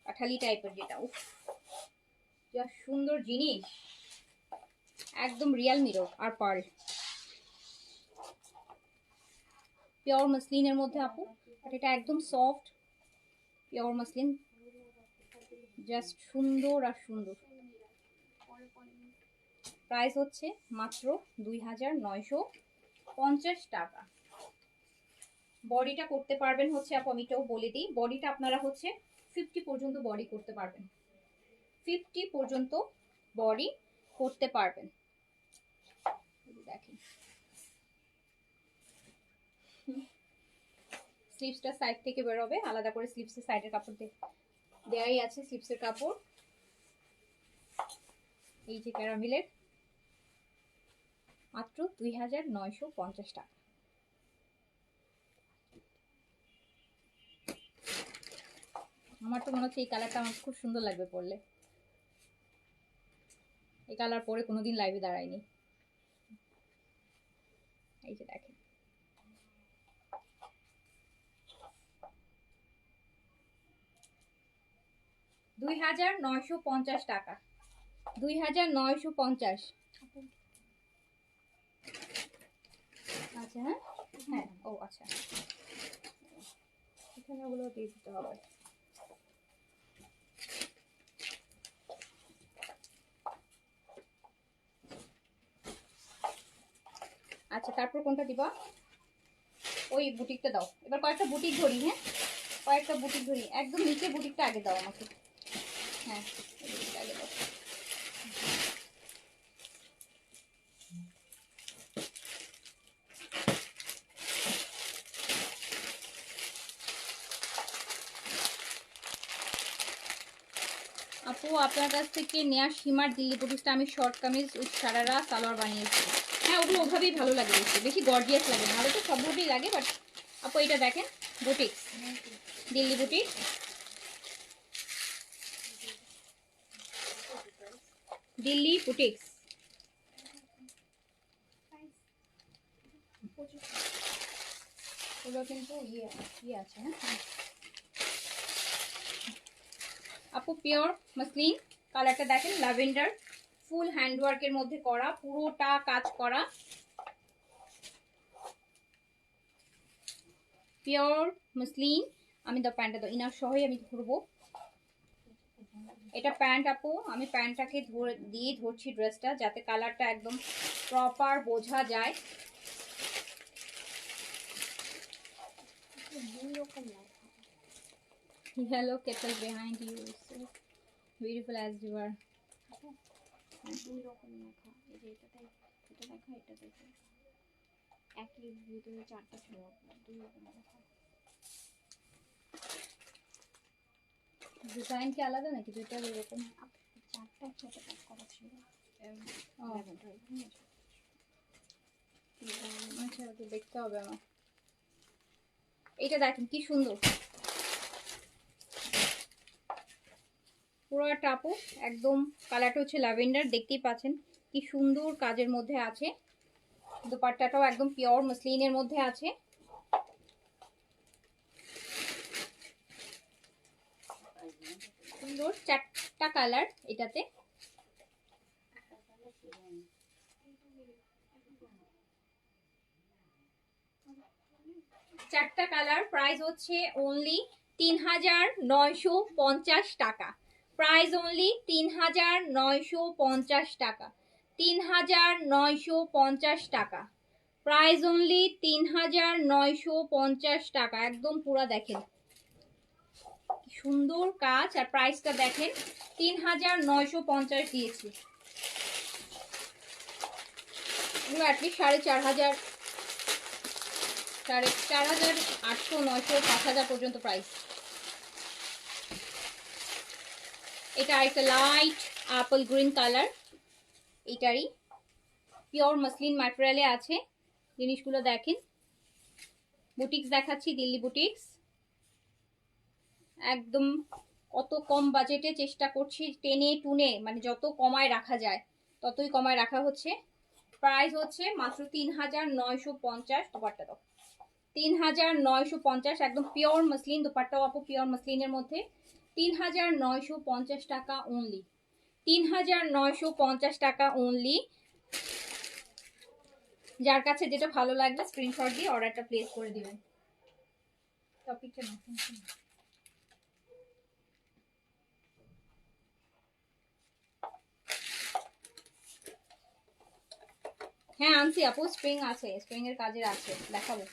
কাঠালি টাইপের, যেটা উফ যা সুন্দর জিনিস, একদম রিয়াল মিরর আর পার্ল, পিওর মসলিনের মধ্যে আপু। আর এটা একদম সফট পিওর মসলিন, জাস্ট সুন্দর আর সুন্দর। প্রাইস হচ্ছে মাত্র 2950 টাকা। বডিটা করতে পারবেন হচ্ছে আপু, আমি এটাও বলে দিই, বডিটা আপনারা হচ্ছে 50 পর্যন্ত বডি করতে পারবেন, 50 পর্যন্ত বডি করতে পারবেন। দেখেন স্লিভসটা সাইড থেকে বেরোবে, আলাদা করে স্লিভসের সাইডের কাপড় দেয়াই আছে, স্লিভসের কাপড়। এই যে ক্যারামেলের, মাত্র 2950 টাকা। আমার তো মনে হচ্ছে এই কালারটা আমার খুব সুন্দর লাগবে পরলে। এই কালার পরে কোনোদিন লাইভে দাঁড়ায়নি। এই যে দেখেন, $2950 টাকা, 2950। আচ্ছা হ্যাঁ হ্যাঁ, ও আচ্ছা, এখানে ওগুলো দিয়ে দিতে হবে। আচ্ছা তারপর কোনটা দিবা? ওই বুটিকটা দাও। এবার কয়েকটা বুটিক ধরি, হ্যাঁ কয়েকটা বুটিক ধরি, একদম নিচে বুটিকটা আগে দাও আমাকে। হ্যাঁ বুটিকটা আগে দাও। আপু আপনার কাছ থেকে নেওয়া সীমার দিল্লি বুটিকটা আমি শর্ট কামিজ উইথ সারারা সালোয়ার বানিয়েছি। হ্যাঁ ওগুলো ওভাবেই ভালো লাগে, বেশি গর্জিয়াস লাগে না, তো সব বুটিক লাগে, বাট আপু এটা দেখেন boutiques, Delhi boutique, Delhi boutiques. এগুলো কিন্তু ইয়ে আছে, হ্যাঁ আপু পিওর মসলিন, কালারটা দেখেন ল্যাভেন্ডার, ফুল হ্যান্ডওয়ার্কের মধ্যে করা, পুরোটা কাজ করা, পিওর মসলিন। আমি তো প্যান্টটা তো ইনার সহই আমি ধরবো, এটা প্যান্ট আপু, আমি প্যান্টটাকে দিয়ে ধরছি ড্রেসটা, যাতে কালারটা একদম প্রপার বোঝা যায়। Yellow kettle behind you, so beautiful as you are. দুই রকম লেখা, এই যে এটা লেখা, এটা দেখো একই ভিতরে চারটা ছিল, দুই রকম লেখা। ডিজাইন কি আলাদা নাকি দুইটা এরকম? চারটা একসাথে কাজ করা ছিল। আচ্ছা তো দেখতে হবে আমার। এটা দেখেন কি সুন্দর, পুরো টাপু একদম, কালারটা হচ্ছে ল্যাভেন্ডার, দেখতেই পাচ্ছেন কি সুন্দর কাজের মধ্যে আছে। দোপাট্টাটাও একদম পিওর মসলিনের মধ্যে আছে। সুন্দর চারটা কালার এটাতে, চারটা কালার। প্রাইস হচ্ছে অনলি 3950 টাকা, প্রাইস অনলি 3950 টাকা, 3950 টাকা, প্রাইস অনলি 3950 টাকা। একদম পুরো দেখেন সুন্দর কাজ, আর প্রাইসটা দেখেন 3950 দিয়েছি। এগুলো অ্যাটলিস্ট 4500, 4500, 800, 900, 5000 পর্যন্ত প্রাইস। এটা একটা লাইট আপেল গ্রিন কালার, এটারই পিওর মসলিন ম্যাটেরিয়ালে আছে। জিনিসগুলো দেখেন, বুটিক্স দেখাচ্ছি, দিল্লি বুটিক্স, একদম কত কম বাজেটে চেষ্টা করছি টেনে টুনে, মানে যত কমায় রাখা যায় ততই কমায় রাখা হচ্ছে। প্রাইস হচ্ছে মাত্র 3950। দুপাট্টা দাও 3950, একদম পিওর মসলিন দুপাট্টাও আপু পিওর মসলিনের মধ্যে 3950 টাকা অনলি, 3950 টাকা অনলি। যার কাছে যেটা ভালো লাগবে স্ক্রিনশট দিয়ে অর্ডারটা প্লেস করে দিবেন। টপিকটা না হ্যাঁ আনছি আপু, স্প্রিং আছে, স্প্রিং এর কাজের আছে, দেখাবো।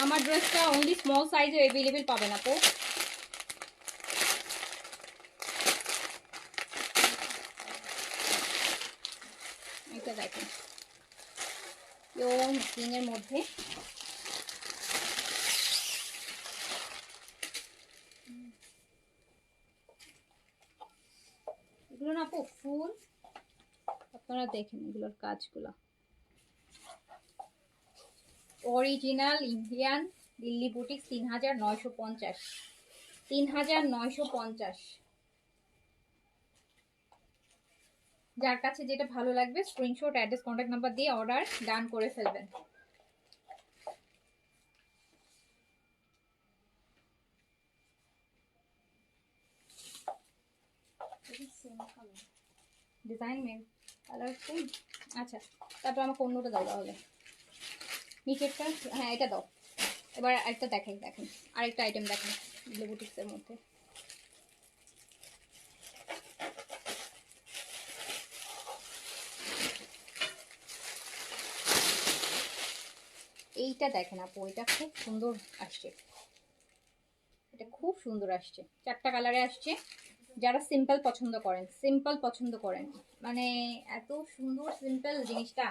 আমার ড্রেসটা অনলি স্মল সাইজে अवेलेबल পাবেন আপু। এটা দেখেন পিওর স্প্রিং এর মধ্যে, এগুলো না আপু ফুল, আপনারা দেখেন এগুলোর কাজগুলো অরিজিনাল ইন্ডিয়ান দিল্লি বুটিক 3950, 3950। যার কাছে যেটা ভালো লাগবে স্ক্রিনশট অ্যাড্রেস কন্ট্যাক্ট নাম্বার দিয়ে অর্ডার ডান করে ফেলবেন। Design main colour same. আচ্ছা তারপর আমাকে অন্যটা দাও তাহলে, নিচেরটা হ্যাঁ এটা দাও। এবার আরেকটা দেখেন, দেখেন আরেকটা আইটেম দেখেন দিল্লি বুটিক্সের মধ্যে। এইটা দেখেন আপু, এটা খুব সুন্দর আসছে, এটা খুব সুন্দর আসছে, 4টা কালারে আসছে। যারা সিম্পল পছন্দ করেন, সিম্পল পছন্দ করেন, মানে এত সুন্দর সিম্পল জিনিসটা।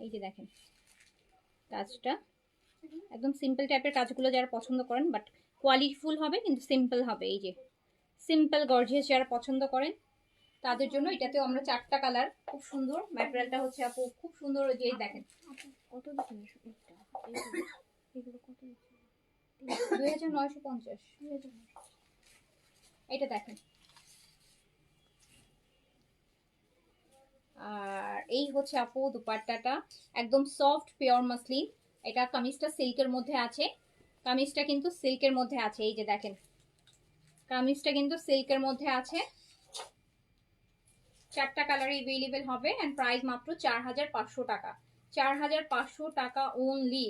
এই যে দেখেন কাজটা একদম সিম্পল টাইপের কাজগুলো যারা পছন্দ করেন, বাট কোয়ালিটিফুল হবে কিন্তু সিম্পল হবে। এই যে সিম্পল গর্জিয়াস যারা পছন্দ করেন তাদের জন্য এটাতেও আমরা 4টা কালার, খুব সুন্দর ম্যাটেরিয়ালটা হচ্ছে আপু খুব সুন্দর। যে দেখেন কত দিচ্ছেন এগুলো কত দিচ্ছেন? 2950। এটা দেখেন, আর এই হচ্ছে আপু দুপাট্টাটা একদম সফট পিওর মাসলিন। এটা কামিজটা সিল্কের মধ্যে আছে, কামিজটা কিন্তু সিল্কের মধ্যে আছে। এই যে দেখেন কামিজটা কিন্তু সিল্কের মধ্যে আছে, 4টা কালারে अवेलेबल হবে এন্ড প্রাইস মাত্র 4500 টাকা, 4500 টাকা অনলি।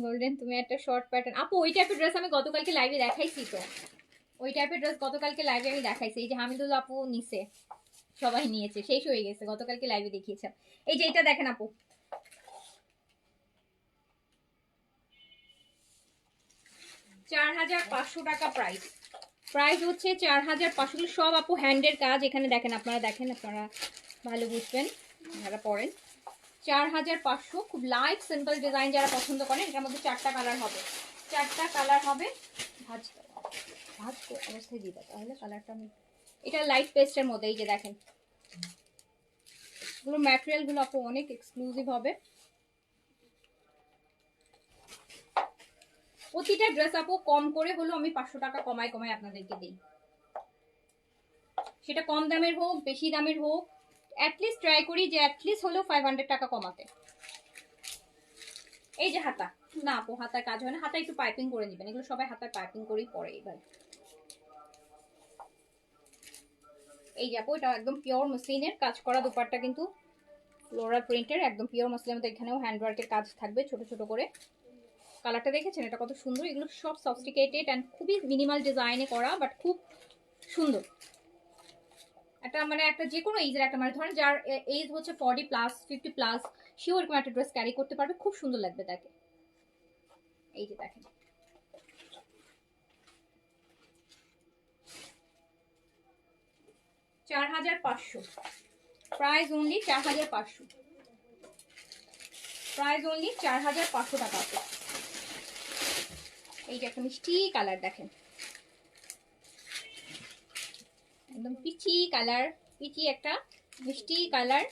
গোল্ডেন তুমি একটা শর্ট প্যাটার্ন আপু, ওই টাইপের ড্রেস আমি গতকালকে লাইভে দেখাইছি তো, ওই টাইপের ড্রেস গতকালকে লাইভে আমি দেখাইছি। এই যে হামিদুল আপু নিছে, সবাই নিয়েছে, শেষ হয়ে গেছে, গতকালকে লাইভে দেখিয়েছে। এই যে এটা দেখেন আপু, 4500 টাকা প্রাইস, প্রাইস হচ্ছে 4500। সব আপু হ্যান্ডের কাজ, এখানে দেখেন আপনারা, দেখেন আপনারা ভালো বুঝবেন যারা পড়েন। 4500, খুব লাইট সিম্পল ডিজাইন যারা পছন্দ করেন। এটার মধ্যে 4টা কালার হবে, 4টা কালার হবে। ভাজ ভাজ অবস্থায় দিবা তাহলে কালারটা আমি, এটা লাইট পেস্টের মধ্যে। এই যে দেখেন এগুলো ম্যাটেরিয়ালগুলো আপু অনেক এক্সক্লুসিভ হবে। প্রতিটা ড্রেস আপু কম করে হলো আমি 500 টাকা কমায় কমায় আপনাদেরকে দিই, সেটা কম দামের হোক বেশি দামের হোক, অ্যাটলিস্ট ট্রাই করি যে অ্যাটলিস্ট হলেও 500 টাকা কমাতে। এই যে হাতা, না আপু হাতার কাজ হয় না, হাতা একটু পাইপিং করে নেবেন, এগুলো সবাই হাতার পাইপিং করেই পরে। এবার এই যে আপু এটা একদম পিওর মসলিনের কাজ করা দুপাট্টা, কিন্তু ফ্লোরাল প্রিন্টের একদম পিওর মসলিনের মধ্যে এখানেও হ্যান্ডওয়ার্কের কাজ থাকবে ছোট ছোট করে। কালারটা দেখেছেন এটা কত সুন্দর, এগুলো সব সফিস্টিকেটেড অ্যান্ড খুবই মিনিমাল ডিজাইনে করা, বাট খুব সুন্দর। একটা মানে একটা যে কোনো এজের একটা, মানে ধরেন যার এজ হচ্ছে 40+, 50+, সেও এরকম একটা ড্রেস ক্যারি করতে পারবে, খুব সুন্দর লাগবে তাকে। এই যে দেখেন 4500, প্রাইস অনলি 4500, প্রাইস অনলি 4500 টাকা। এই যে একটা মিষ্টি কালার দেখেন, একদম পিচি কালার, পিচি একটা মিষ্টি কালার,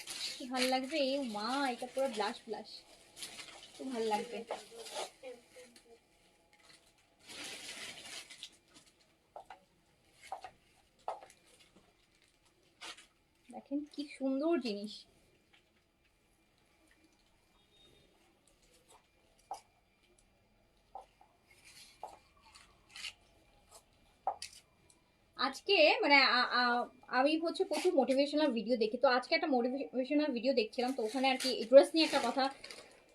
কি ভালো লাগবে, এ মা এটা পুরো ব্লাশ ব্লাশ, খুব ভালো লাগবে। দেখেন কি সুন্দর জিনিস। আজকে মানে আমি হচ্ছে প্রচুর মোটিভেশনাল ভিডিও দেখি, তো আজকে একটা মোটিভেশনাল ভিডিও দেখছিলাম, তো ওখানে আর কি ড্রেস নিয়ে একটা কথা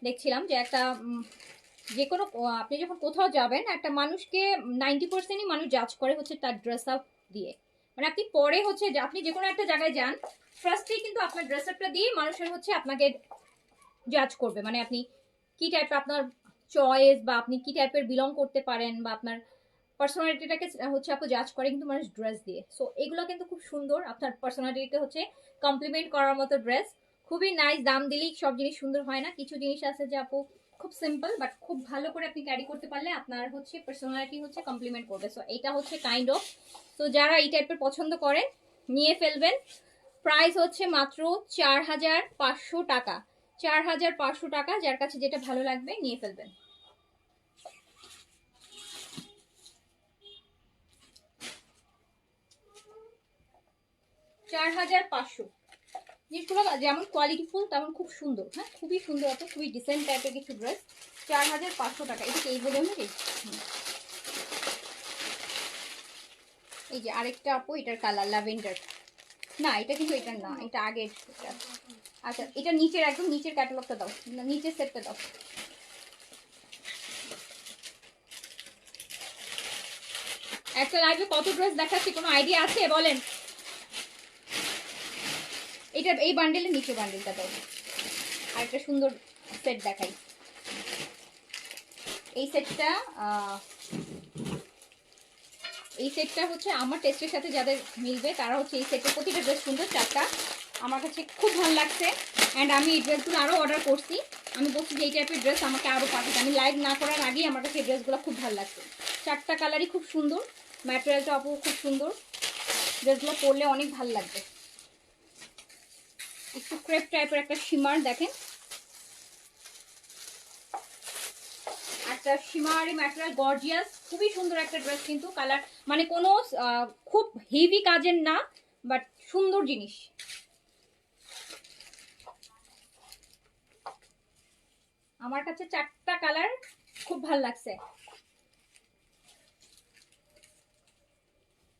দেখছিলাম যে একটা যে কোনো আপনি যখন কোথাও যাবেন একটা মানুষকে 90%ই মানুষ জাজ করে হচ্ছে তার ড্রেস আপ দিয়ে। মানে আপনি পরে হচ্ছে যে আপনি যে কোনো একটা জায়গায় যান, ফার্স্টেই কিন্তু আপনার ড্রেস আপটা দিয়ে মানুষের হচ্ছে আপনাকে জাজ করবে, মানে আপনি কি টাইপের আপনার চয়েস, বা আপনি কি টাইপের বিলং করতে পারেন, বা আপনার পার্সোনালিটিটাকে হচ্ছে আপনি জাজ করে কিন্তু মানুষ ড্রেস দিয়ে। সো এগুলো কিন্তু খুব সুন্দর, আপনার পার্সোনালিটিকে হচ্ছে কমপ্লিমেন্ট করার মতো ড্রেস, খুবই নাইস। দাম দিলেই সব জিনিস সুন্দর হয় না, কিছু জিনিস আছে যে আপু খুব সিম্পল বাট খুব ভালো করে আপনি ক্যারি করতে পারলে আপনার হচ্ছে পার্সোনালিটি হচ্ছে কমপ্লিমেন্ট করবে। সো এটা হচ্ছে কাইন্ড অফ, তো যারা এই টাইপের পছন্দ করেন নিয়ে ফেলবেন। প্রাইস হচ্ছে মাত্র 4500 টাকা, 4500 টাকা। যার কাছে যেটা ভালো লাগবে নিয়ে ফেলবেন। 4500। জিনিসগুলো যেমন কোয়ালিটিফুল তেমন খুব সুন্দর, হ্যাঁ খুবই সুন্দর, অত খুবই ডিসেন্ট টাইপের কিছু ড্রেস। 4500 টাকা। এটা কি এই বলে নাকি? এই যে আরেকটা আপু, এটার কালার ল্যাভেন্ডার, না এটা কিন্তু এটা না, এটা আগের। আচ্ছা এটা নিচের একদম নিচের ক্যাটালগটা দাও, নিচের সেটটা দাও। একটা লাইভে কত ড্রেস দেখাচ্ছি কোনো আইডিয়া আছে বলেন? এটা এই বান্ডেলের নিচে বান্ডেলটা দাও। আর একটা সুন্দর সেট দেখাই, এই সেটটা হচ্ছে আমার টেস্টের সাথে যাদের মিলবে তারা হচ্ছে এই সেটের প্রতিটা ড্রেস সুন্দর, চারটা আমার কাছে খুব ভালো লাগছে। অ্যান্ড আমি এই ড্রেসগুলো আরও অর্ডার করছি, আমি বলছি যে এই টাইপের ড্রেস আমাকে আরও পাঠাতে, আমি লাইভ না করার আগেই আমার কাছে এই ড্রেসগুলো খুব ভালো লাগছে। চারটা কালারই খুব সুন্দর, ম্যাটেরিয়ালটা আপু খুব সুন্দর, ড্রেসগুলো পরলে অনেক ভালো লাগবে। একটু ক্রেপ টাইপের একটা শিমার দেখেন, একটা শিমারি ম্যাটেরিয়াল, গর্জিয়াস, খুবই সুন্দর একটা ড্রেস কিন্তু। কালার মানে কোনো খুব হেভি কাজের না, বাট সুন্দর জিনিস। আমার কাছে চারটা কালার খুব ভালো লাগছে।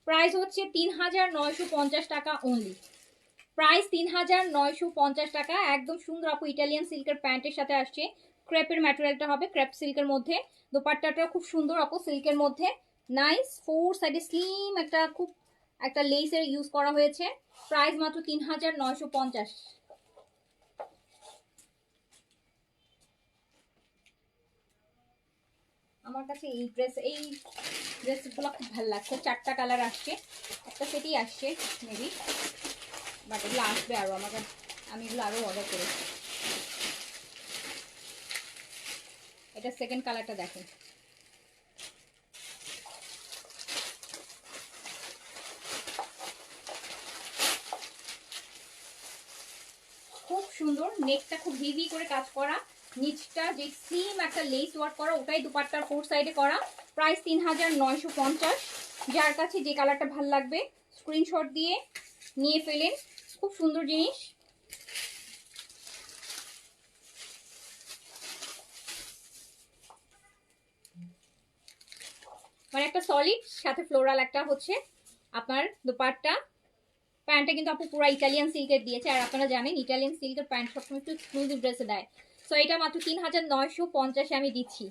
প্রাইস হচ্ছে 3950 টাকা অনলি, প্রাইস 3950 টাকা। একদম সুন্দর আপু, ইটালিয়ান সিল্কের প্যান্টের সাথে আসছে, ক্রেপের ম্যাটেরিয়ালটা হবে ক্রেপ সিল্কের মধ্যে, দোপাট্টাটাও খুব সুন্দর আপু সিল্কের মধ্যে, নাইস। ফোর সাইডে স্লিম একটা খুব একটা লেসের ইউজ করা হয়েছে। প্রাইস মাত্র 3950। আমার কাছে এই ড্রেসগুলো খুব ভালো লাগছে। চারটা কালার আসছে, একটা সেটই আসছে মেবি, বাট এগুলো আসবে আরও, আমি এগুলো আরও অর্ডার করেছি। এটা সেকেন্ড কালারটা দেখেন, খুব সুন্দর। নেকটা খুব হেভি করে কাজ করা, নিচটা যে সিম একটা লেস ওয়ার্ক করা, ওটাই দুপাট্টার ফোর সাইডে করা। প্রাইস 3950। যার কাছে যে কালারটা ভালো লাগবে স্ক্রিনশট দিয়ে নিয়ে ফেলেন, খুব সুন্দর জিনিস। মানে একটা সলিড সাথে ফ্লোরাল একটা হচ্ছে আপনার দুপাট্টা। প্যান্টটা কিন্তু আপু পুরো ইটালিয়ান সিল্কের দিয়েছে, আর আপনারা জানেন ইটালিয়ান সিল্কের প্যান্ট সবসময় একটু এক্সক্লুসিভ ড্রেসে দেয়। সো এটা মাত্র 3950 আমি দিচ্ছি।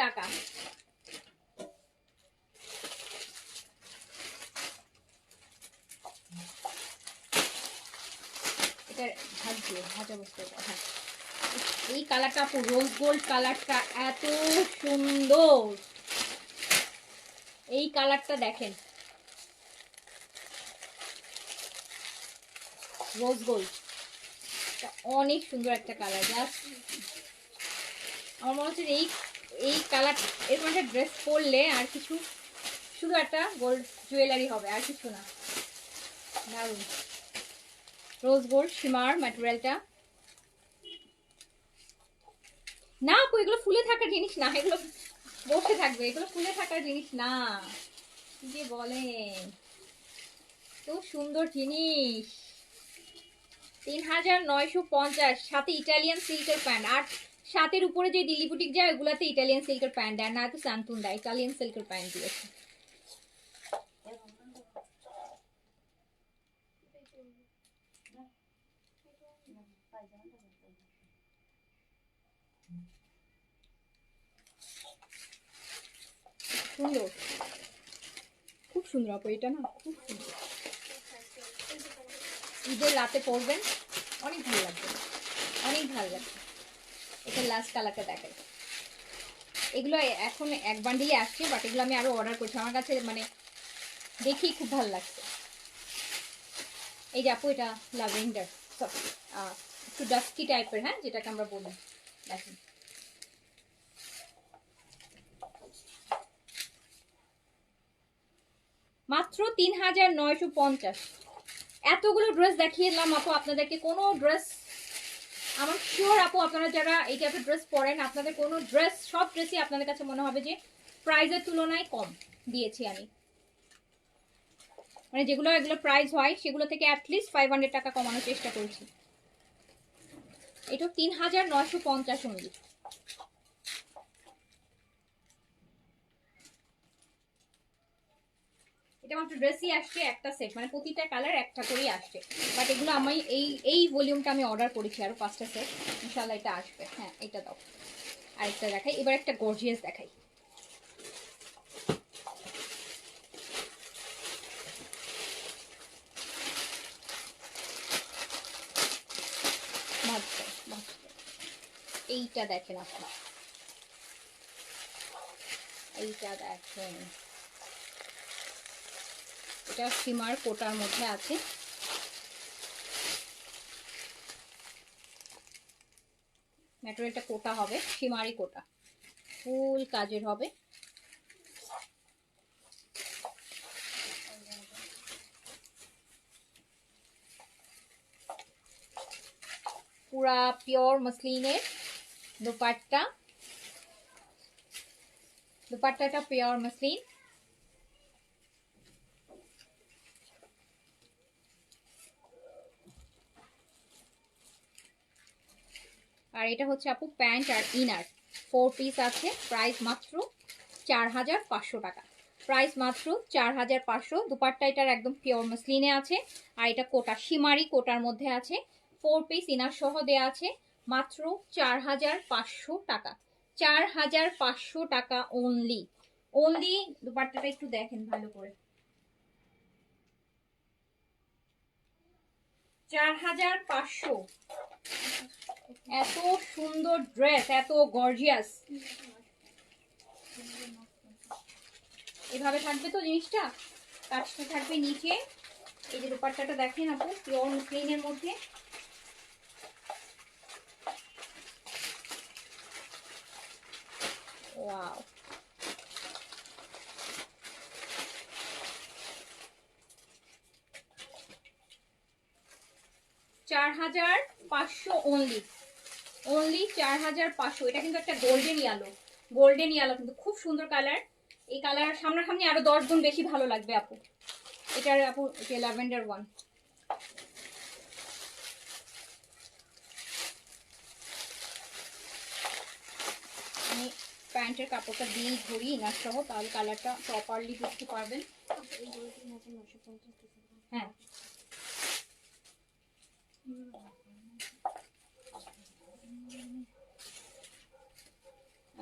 টাকা। এটা ভাজা বসতে, হ্যাঁ এই কালারটা আপু রোজ গোল্ড কালারটা এত সুন্দর, এই কালারটা দেখেন রোজ গোল্ড, অনেক সুন্দর একটা কালার। জাস্ট আমার মনে হচ্ছে এই কালার এর মধ্যে ড্রেস পরলে আর কিছু শুধু একটা গোল্ড জুয়েলারি হবে, আর কিছু না। দারুন, রোজ গোল্ড শিমার ম্যাটেরিয়ালটা। না আপু, এগুলো ফুলে থাকার জিনিস না, এগুলো বসে থাকবে, এগুলো ফুলে থাকার জিনিস না। কি যে বলেন, তো সুন্দর জিনিস। 3950, সাথে ইটালিয়ান সিল্কের প্যান্ট। আর সাথের উপরে যে দিল্লি বুটিক যায় ওগুলাতে ইটালিয়ান সিল্কের প্যান্ট দেয় না, তো সান্তুন দেয় ইটালিয়ান সিল্কের প্যান্ট দিয়েছে। সুন্দর, খুব সুন্দর আপু, এটা না খুব সুন্দর। ঈদের রাতে পরবেন, অনেক ভালো লাগবে, অনেক ভালো লাগবে। এটা লাস্ট কালারটা দেখাই। এগুলো এখন এক বান্ডিলে আসছে, বাট এগুলো আমি আরো অর্ডার করছি, আমার কাছে মানে দেখি খুব ভালো লাগছে। এই যে আপু, এটা ল্যাভেন্ডার, একটু ডাস্কি টাইপের, হ্যাঁ, যেটাকে আমরা বলি। দেখেন, মাত্র 3950। এতগুলো ড্রেস দেখিয়ে দিলাম আপু আপনাদেরকে। কোনো ড্রেস, আমার শিওর আপু আপনারা যারা এই টাইপের ড্রেস পরেন, আপনাদের কোনো ড্রেস, সব ড্রেসই আপনাদের কাছে মনে হবে যে প্রাইজের তুলনায় কম দিয়েছি আমি। মানে যেগুলো এগুলো প্রাইস হয় সেগুলো থেকে অ্যাটলিস্ট 500 টাকা কমানোর চেষ্টা করেছি। এটা 3950 অনলি। এটা মাত্র ড্রেসই আসছে একটা সেট, মানে প্রতিটা কালার একটা করেই আসছে। বাট এগুলো আমি এই ভলিউমটা আমি অর্ডার করেছি, আরো 5টা সেট, ইনশাআল্লাহ এটা আসবে। হ্যাঁ, এটা দাও, আরেকটা দেখাই। এবার একটা গর্জিয়াস দেখাই। এইটা দেখেন আপনি, এইটা দেখেন, এটা শিমার কোটার মধ্যে আছে। ম্যাটেরিয়ালটা কোটা হবে, শিমারি কোটা, ফুল কাজের হবে। পুরা পিওর মসলিনের দুপাট্টা, দুপাট্টাটা পিওর মসলিন। আর এটা হচ্ছে আপু প্যান্ট আর ইনার, 4 পিস আছে। প্রাইস মাত্র 4500 টাকা, প্রাইস মাত্র 4500। দুপাট্টা এটার একদম পিওর মসলিনে আছে, আর এটা কোটা, শিমারি কোটার মধ্যে আছে, 4 পিস ইনার সহ দেয়া আছে। মাত্র 4500 টাকা, 4500 টাকা অনলি। অনলি দুপাট্টাটা একটু দেখেন ভালো করে, 4500। এত সুন্দর ড্রেস, এত গর্জিয়াস, এভাবে থাকবে তো জিনিসটা, কাজটা থাকবে নিচে। এই যে দুপাট্টাটা দেখেন আপু, পিওর মসলিনের মধ্যে। Wow, $4500 only, only 4500। এটা কিন্তু একটা গোল্ডেন ইয়েলো, গোল্ডেন ইয়েলো কিন্তু খুব সুন্দর কালার। এই কালার সামনাসামনি আরো 10 গুণ বেশি ভালো লাগবে আপু। এটার আপু যে ল্যাভেন্ডার ওয়ান, আমি প্যান্টের কাপড়টা দিয়ে ধরি ইনার সহ, তাহলে কালারটা প্রপারলি বুঝতে পারবেন। হ্যাঁ,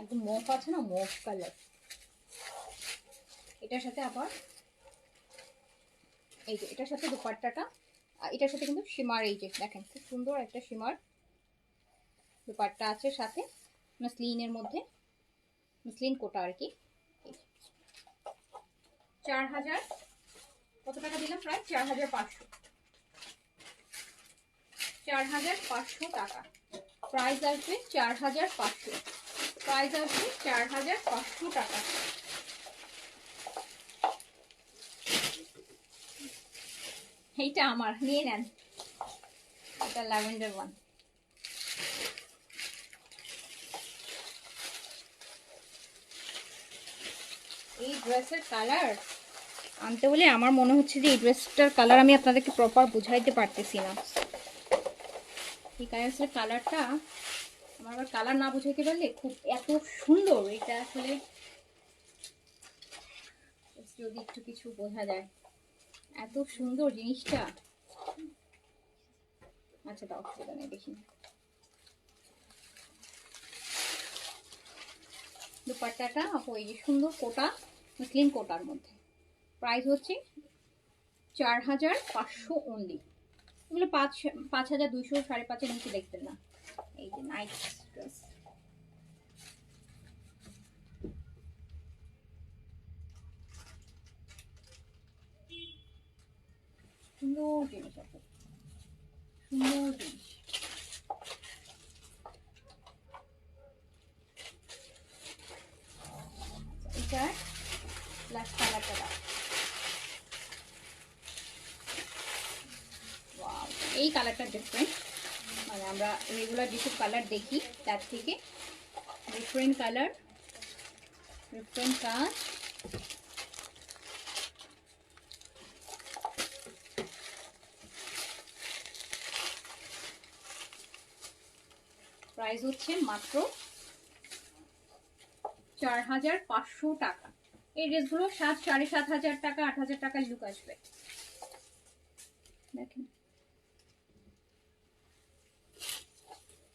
একদম মফ আছে না, মফ কালার। এটার সাথে আবার এই যে এটার সাথে দুপাট্টাটা, এটার সাথে কিন্তু শিমার, এই যে দেখেন খুব সুন্দর একটা শিমার দুপাট্টা আছে সাথে, মসলিনের মধ্যে, মসলিন কোটা আর কি। 4000, কত টাকা দিলাম? প্রায় 4500, 4500 টাকা প্রাইস আসবে। 4500 প্রাইস আসবে, 4500 টাকা। এইটা আমার, নিয়ে নেন। এটা ল্যাভেন্ডার ওয়ান। এই ড্রেসের কালার আনতে বলে আমার মনে হচ্ছে যে এই ড্রেসটার কালার আমি আপনাদেরকে প্রপার বুঝাইতে পারতেছি না। এই আসলে কালারটা আমার আবার কালার না বুঝাইতে পারলে খুব এত সুন্দর এটা আসলে, যদি একটু কিছু বোঝা যায়, এত সুন্দর জিনিসটা। আচ্ছা দাও, অসুবিধা নেই, দেখি। দুপাট্টাটা ওই যে সুন্দর কোটা, ক্লিন কোটার মধ্যে। প্রাইস হচ্ছে 4500 অনলি। এগুলো 5200, 5,500 নিচে দেখতেন না। এই যে নাইট ড্রেস, সুন্দর জিনিস আছে, সুন্দর জিনিস। এটা ব্ল্যাক কালারটা দাও। ওয়াও, এই কালারটা ডিফারেন্ট, মানে আমরা রেগুলার যেসব কালার দেখি তার থেকে ডিফারেন্ট কালার, ডিফারেন্ট কাজ। প্রাইস হচ্ছে মাত্র 4500 টাকা। এই ড্রেসগুলো 7,500 টাকা, 8,000 টাকার লুক আসবে। দেখেন,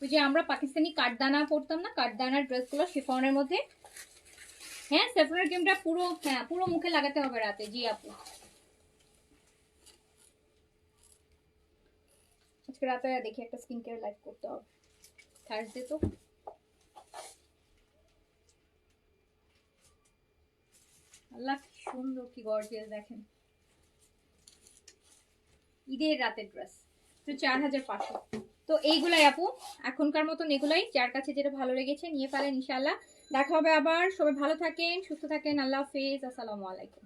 ওই যে আমরা পাকিস্তানি কাঠদানা পরতাম না, কাঠদানার ড্রেসগুলো শিফনের মধ্যে। হ্যাঁ, স্যাফরনের ক্রিমটা পুরো, হ্যাঁ পুরো মুখে লাগাতে হবে রাতে। জি আপু, আজকে রাতে দেখি একটা স্কিন কেয়ার লাইভ করতে হবে, থার্সডে তো। আল্লাহ কি সুন্দর, কি গর্জিয়াস দেখেন। ঈদের রাতের ড্রেস তো 4500। তো এইগুলাই আপু, এখনকার মতন এগুলাই, যার কাছে যেটা ভালো লেগেছে নিয়ে ফেলেন ইনশাআল্লাহ। দেখা হবে আবার, সবাই ভালো থাকেন, সুস্থ থাকেন, আল্লাহ হাফেজ, আসসালামু আলাইকুম।